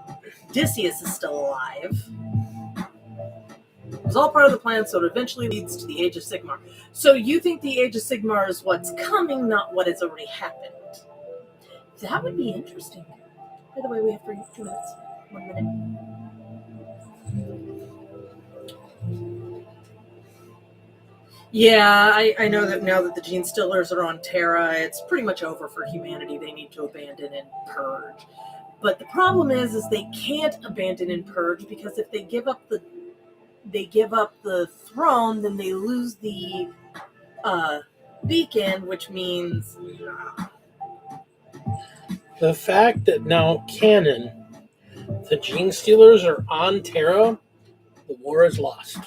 Odysseus is still alive. It was all part of the plan, so it eventually leads to the Age of Sigmar. So you think the Age of Sigmar is what's coming, not what has already happened? That would be interesting. By the way, we have 2 minutes. 1 minute. Yeah, I know that now that the Gene Stillers are on Terra, it's pretty much over for humanity. They need to abandon and purge. But the problem is they can't abandon and purge because if they give up the throne, then they lose the beacon, which means the fact that now canon, the Gene Stealers are on Terra, the war is lost.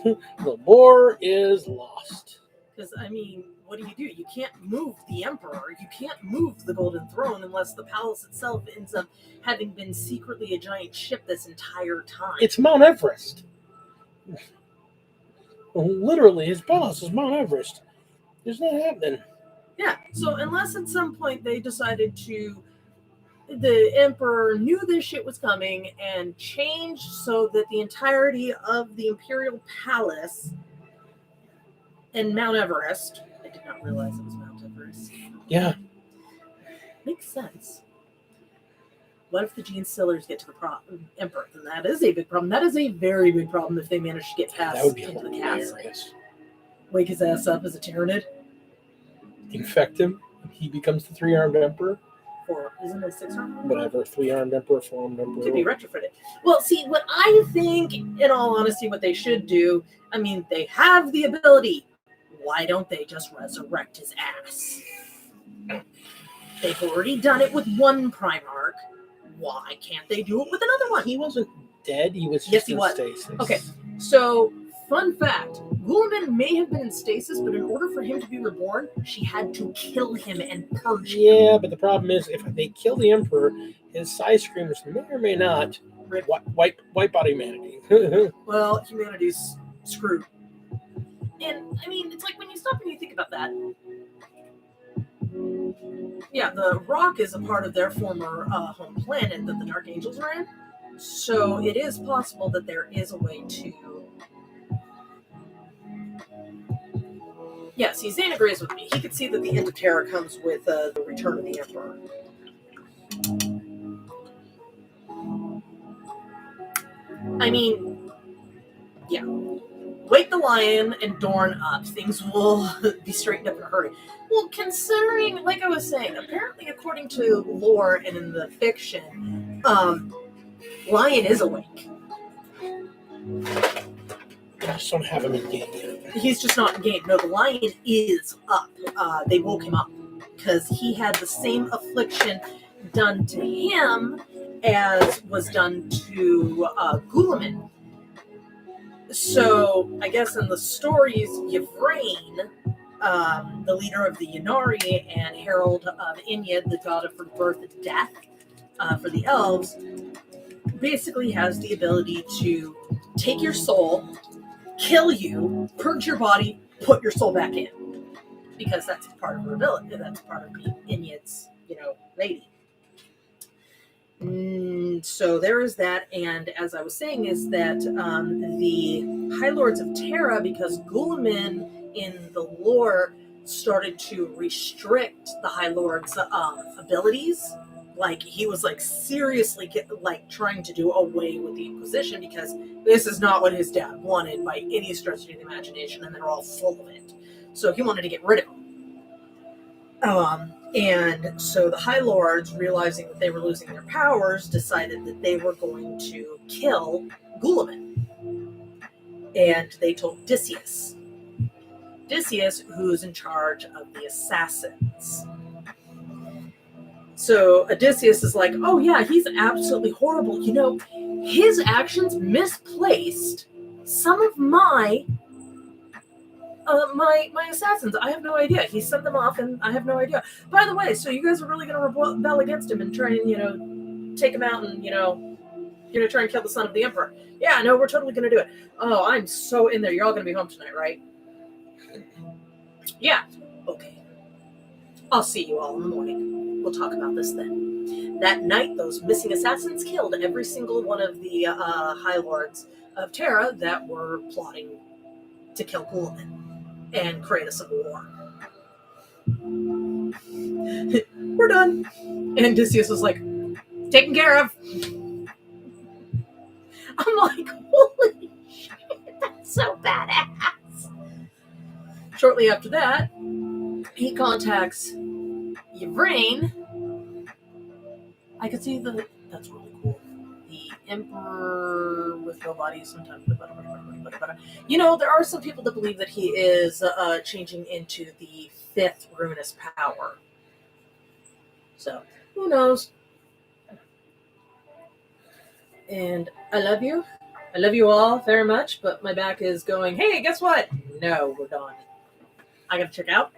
The war is lost. Because, I mean, what do? You can't move the Emperor. You can't move the Golden Throne unless the palace itself ends up having been secretly a giant ship this entire time. It's Mount Everest. Literally, his palace is Mount Everest. It's not happening. Yeah, so unless at some point they decided the Emperor knew this shit was coming and changed so that the entirety of the Imperial Palace and Mount Everest, I did not realize it was Mount Everest. Yeah. Makes sense. What if the Gene Stillers get to the Emperor? Then that is a big problem. That is a very big problem if they manage to get past That would be into the hilarious. castle. Wake his ass up as a Tyranid. infect him. He becomes the 3-armed emperor. Or isn't it 6-armed? Whatever, 3-armed emperor, 4-armed emperor. Could be retrofitted. Well, see, what I think, in all honesty, what they should do, I mean, they have the ability. Why don't they just resurrect his ass? They've already done it with one Primarch. Why can't they do it with another one? He wasn't dead. He was just Yes, he in was. stasis. Okay, so, fun fact. Guilliman may have been in stasis, but in order for him to be reborn, she had to kill him and purge him. Yeah, but the problem is, if they kill the emperor, his side screamers may or may not wipe out humanity. Well, humanity's screwed. And, I mean, it's like when you stop and you think about that. Yeah, the Rock is a part of their former home planet that the Dark Angels ran. So it is possible that there is a way to... Yeah, see, Zane agrees with me. He could see that the end of Terra comes with the return of the Emperor. I mean, yeah. Wake the Lion and Dorn up. Things will be straightened up in a hurry. Well, considering, like I was saying, apparently according to lore and in the fiction, Lion is awake. I just don't have him in game yet. He's just not in game. No, the Lion is up. They woke him up because he had the same affliction done to him as was done to Guilliman. So, I guess in the stories, Yvraine, the leader of the Ynnari and herald of Inyad, the god of birth and death for the elves, basically has the ability to take your soul, kill you, purge your body, put your soul back in. Because that's part of her ability. That's part of the Inyad's, lady. So there is that, and as I was saying, is that the High Lords of Terra, because Guilliman in the lore started to restrict the High Lords' abilities, like he was seriously trying to do away with the Inquisition because this is not what his dad wanted by any stretch of the imagination, and they're all full of it. So he wanted to get rid of them. And so the High Lords, realizing that they were losing their powers, decided that they were going to kill Guilliman. And they told Odysseus. Odysseus, who's in charge of the assassins. So Odysseus is like, oh yeah, he's absolutely horrible. His actions misplaced some of my assassins. I have no idea. He sent them off, and I have no idea. By the way, so you guys are really going to rebel against him and try and, take him out and, you're going to try and kill the son of the emperor. Yeah, no, we're totally going to do it. Oh, I'm so in there. You're all going to be home tonight, right? Yeah. Okay. I'll see you all in the morning. We'll talk about this then. That night, those missing assassins killed every single one of the High Lords of Terra that were plotting to kill Guilliman and create a civil war. We're done. And Odysseus was like, taken care of. I'm like, holy shit, that's so badass. Shortly after that, he contacts Yvraine. I could see that's really cool. The Emperor with no body sometimes. There are some people that believe that he is changing into the 5th ruinous power. So, who knows? And I love you. I love you all very much, but my back is going, hey, guess what? No, we're done. I gotta check out.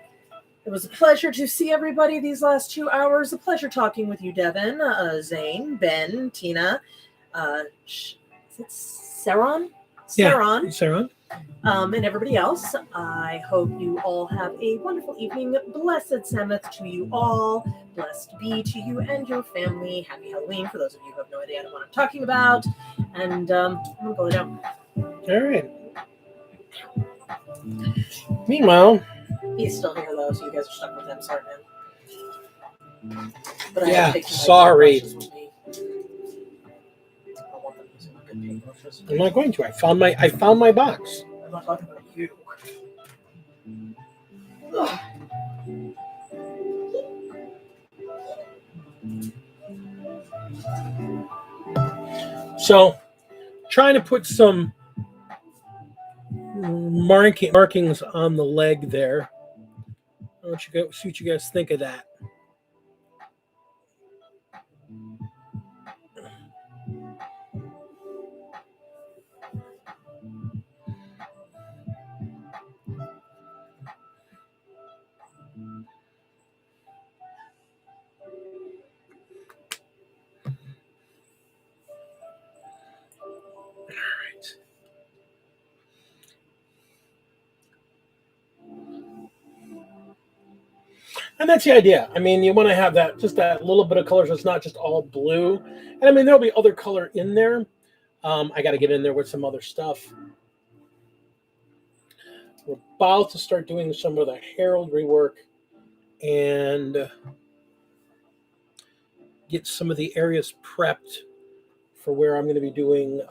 It was a pleasure to see everybody these last 2 hours. A pleasure talking with you, Devin, Zane, Ben, Tina, is it Saron? Saron. Yeah, Saron. And everybody else. I hope you all have a wonderful evening. Blessed Sabbath to you all. Blessed be to you and your family. Happy Halloween for those of you who have no idea what I'm talking about. And I'm going to go lay down. All right. Meanwhile, he's still here though, so you guys are stuck with him. Sorry, man. But yeah, I sorry. paintbrushes. I'm not going to. I found my box. I'm not talking about you. Ugh. So trying to put some markings on the leg there. See what you guys think of that. And that's the idea. I mean, you want to have that just that little bit of color, so it's not just all blue. And I mean, there'll be other color in there. I got to get in there with some other stuff. We're about to start doing some of the heraldry work and get some of the areas prepped for where I'm going to be doing.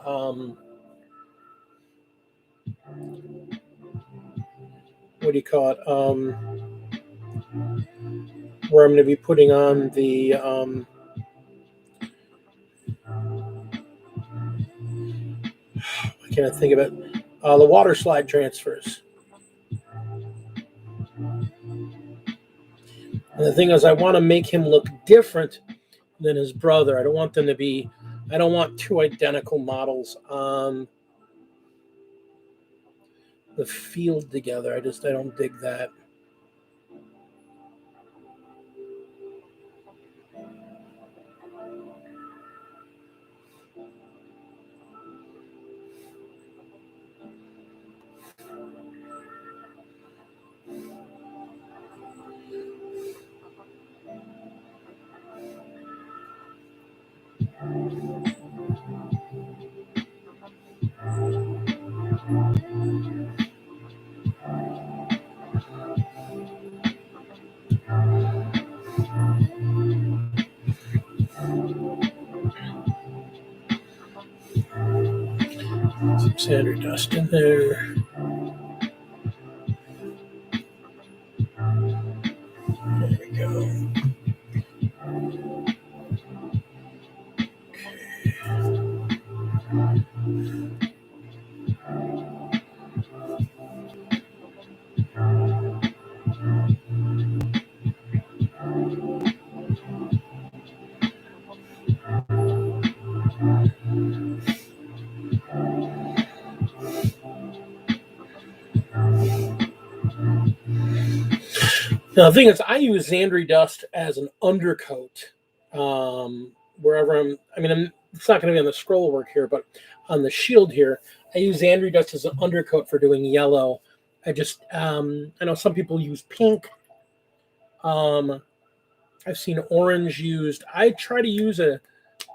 What do you call it? Where I'm going to be putting on the I can't think of it. The water slide transfers. And the thing is, I want to make him look different than his brother. I don't want them to be. I don't want two identical models on the field together. I don't dig that. Some sander dust in there. There we go. Now, the thing is, I use Zandri dust as an undercoat wherever it's not going to be on the scroll work here, but on the shield here, I use Zandri dust as an undercoat for doing yellow. I know some people use pink. I've seen orange used. I try to use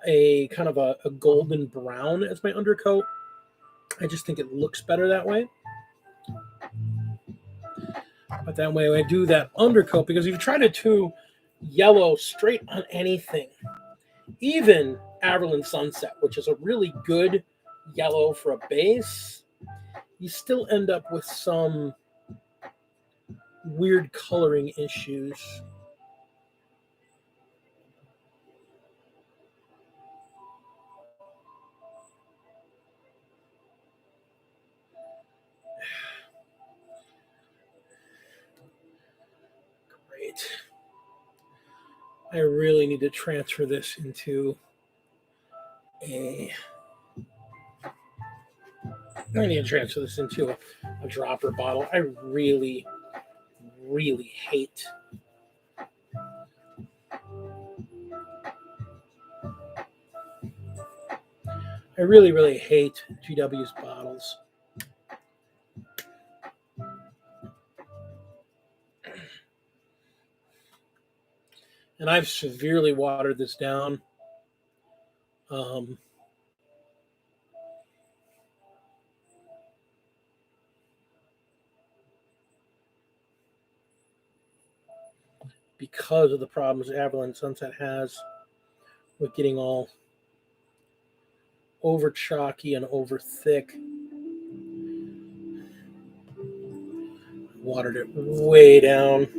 a kind of a golden brown as my undercoat. I just think it looks better that way. But that way I do that undercoat, because if you try to do yellow straight on anything, even Averland Sunset, which is a really good yellow for a base, you still end up with some weird coloring issues. Great. I really need to transfer this into a dropper bottle. I really, really hate GW's bottles. And I've severely watered this down. Because of the problems Averland Sunset has with getting all over chalky and over thick. Watered it way down.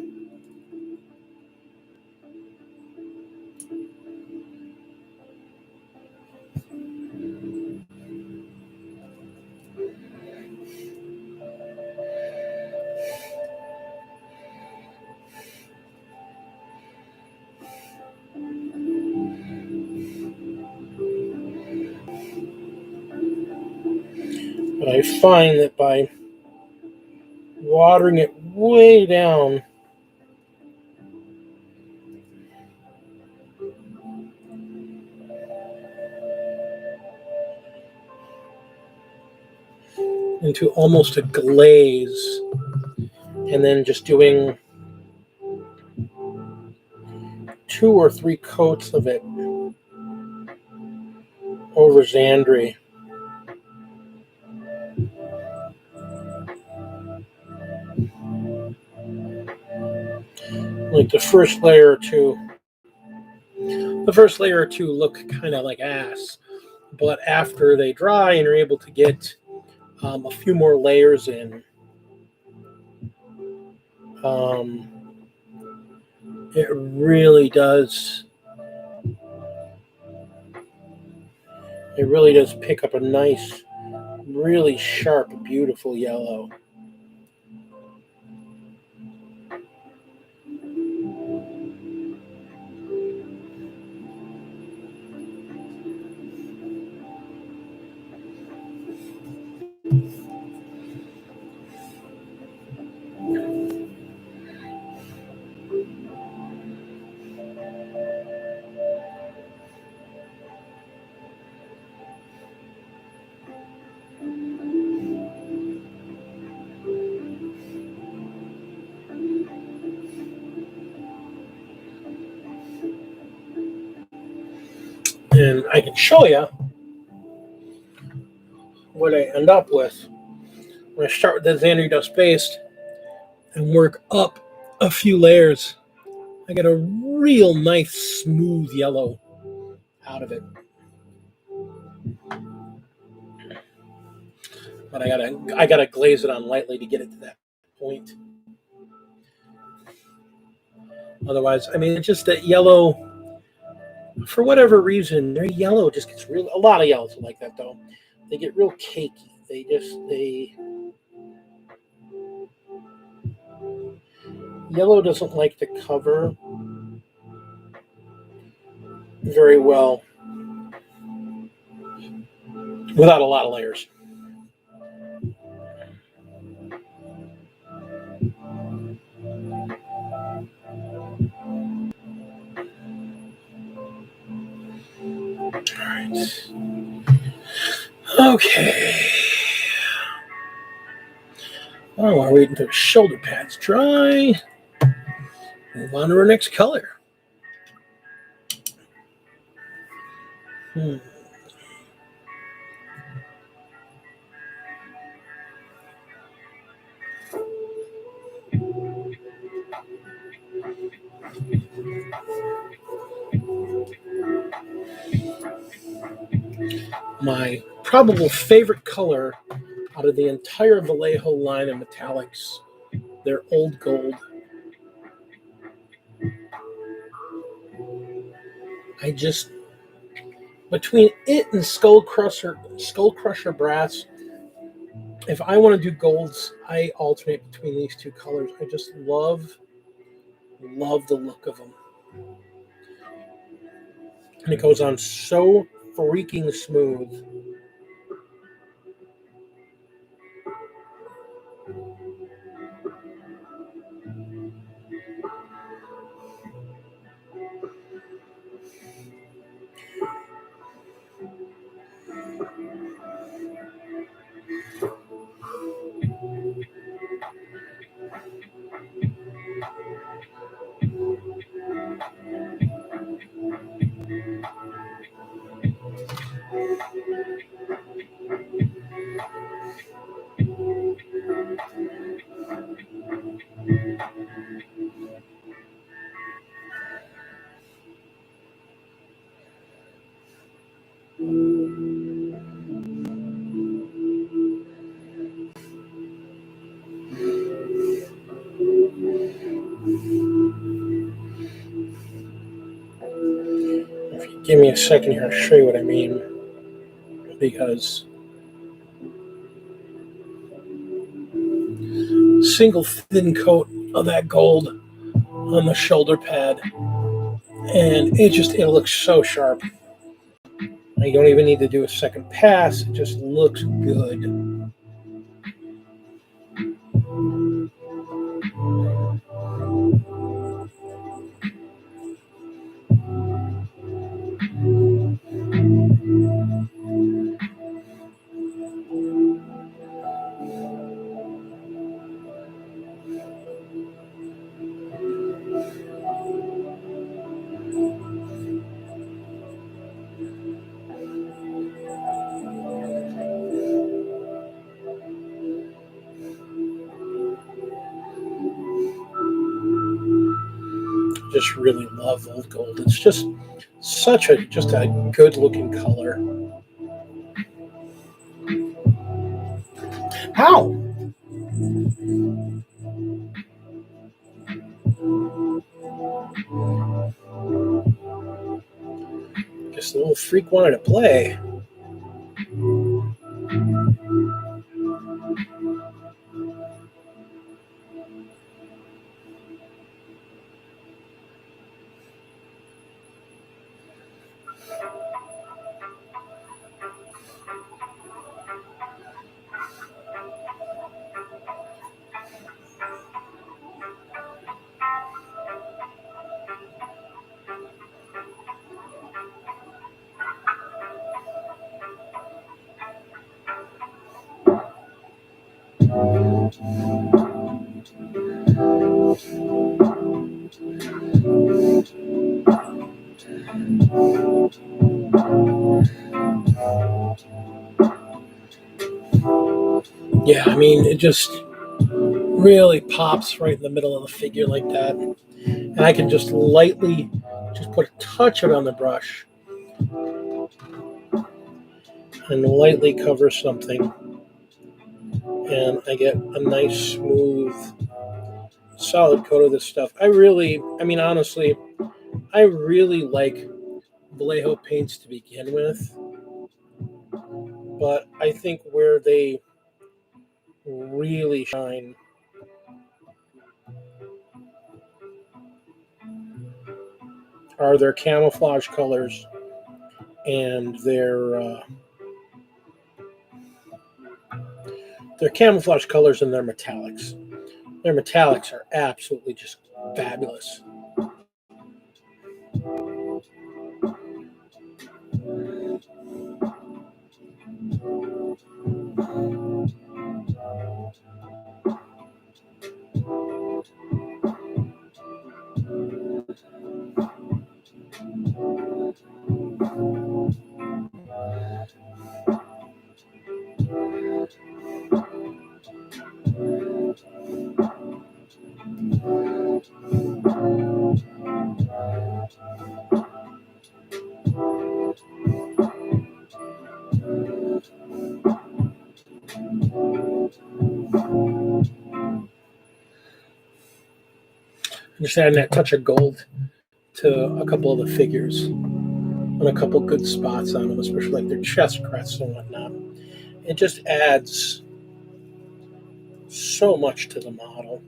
But I find that by watering it way down, into almost a glaze, and then just doing 2 or 3 coats of it over Xandri. Like the first layer or two look kind of like ass, but after they dry and you're able to get a few more layers in, it really does pick up a nice, really sharp, beautiful yellow. And I can show you what I end up with when I start with the Xandri dust paste and work up a few layers. I get a real nice, smooth yellow out of it. But I gotta glaze it on lightly to get it to that point. Otherwise, I mean, it's just that yellow, for whatever reason, their yellow just gets real. A lot of yellows are like that, though. They get real cakey. Yellow doesn't like to cover very well without a lot of layers. All right. Okay. Oh, while we're waiting for the shoulder pads dry, move on to our next color. My probable favorite color out of the entire Vallejo line of metallics, they're old gold. I just, between it and Skull Crusher brass, if I want to do golds, I alternate between these two colors. I just love the look of them. And it goes on so freaking smooth. If you give me a second here, I'll show you what I mean. Because single thin coat of that gold on the shoulder pad, and it looks so sharp. You don't even need to do a second pass. It just looks good. just really love old gold. It's just such a good looking color. How? Guess the little freak wanted to play. Yeah, I mean, it just really pops right in the middle of the figure like that. And I can just lightly just put a touch of it on the brush and lightly cover something. And I get a nice, smooth, solid coat of this stuff. Honestly, I really like Vallejo paints to begin with. But I think where they really shine are their camouflage colors and their camouflage colors and their metallics. Their metallics are absolutely just fabulous. Just adding that touch of gold to a couple of the figures and a couple good spots on them, especially like their chest crests and whatnot. It just adds so much to the model.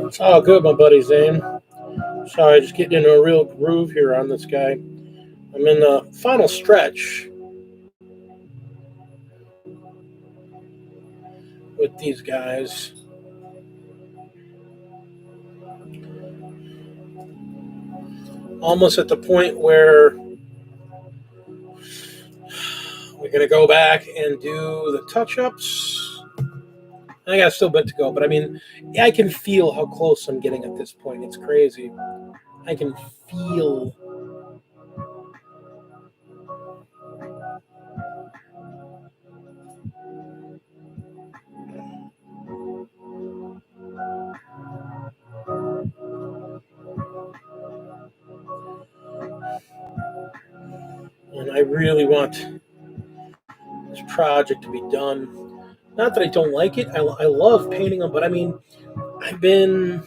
It's all good, my buddy Zane. Sorry, just getting into a real groove here on this guy. I'm in the final stretch with these guys. Almost at the point where we're going to go back and do the touch-ups. I got still a bit to go, but I mean, I can feel how close I'm getting at this point. It's crazy. I can feel. And I really want this project to be done. Not that I don't like it. I love painting them, but I mean, I've been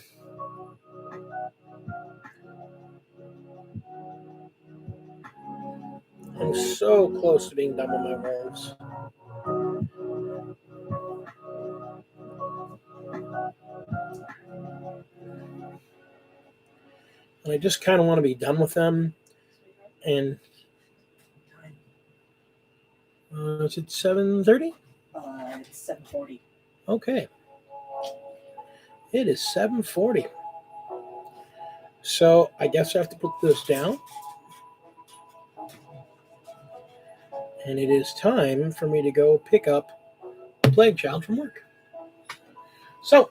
I'm so close to being done with my wolves. And I just kind of want to be done with them. And is it 7:30? It's 7:40. Okay. It is 7:40. So I guess I have to put this down. And it is time for me to go pick up the Plague Child from work. So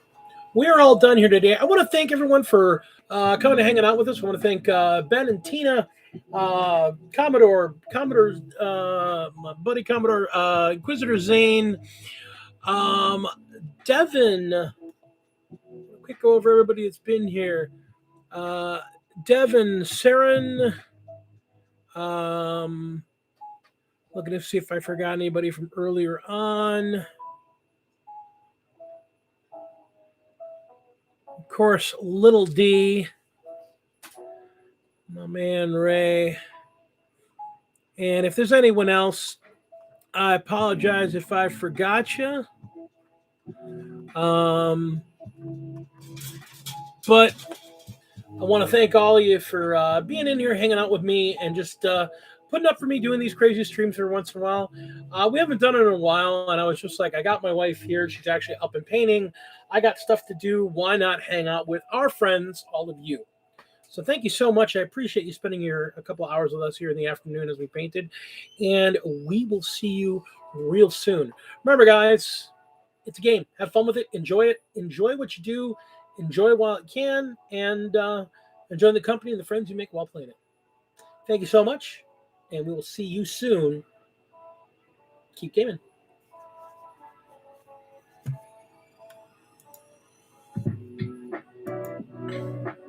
we're all done here today. I want to thank everyone for coming and hanging out with us. I want to thank Ben and Tina, Commodore, my buddy Commodore, Inquisitor Zane, Devin. Quick go over everybody that's been here. Devin, Saren. Looking to see if I forgot anybody from earlier on. Of course, Little D. My man Ray. And if there's anyone else, I apologize if I forgot you. But I want to thank all of you for being in here, hanging out with me, and just putting up for me doing these crazy streams every once in a while. We haven't done it in a while, and I was just like, I got my wife here. She's actually up and painting. I got stuff to do. Why not hang out with our friends, all of you? So thank you so much. I appreciate you spending a couple hours with us here in the afternoon as we painted. And we will see you real soon. Remember, guys, it's a game. Have fun with it. Enjoy it. Enjoy what you do. Enjoy while it can. And enjoy the company and the friends you make while playing it. Thank you so much. And we will see you soon. Keep gaming.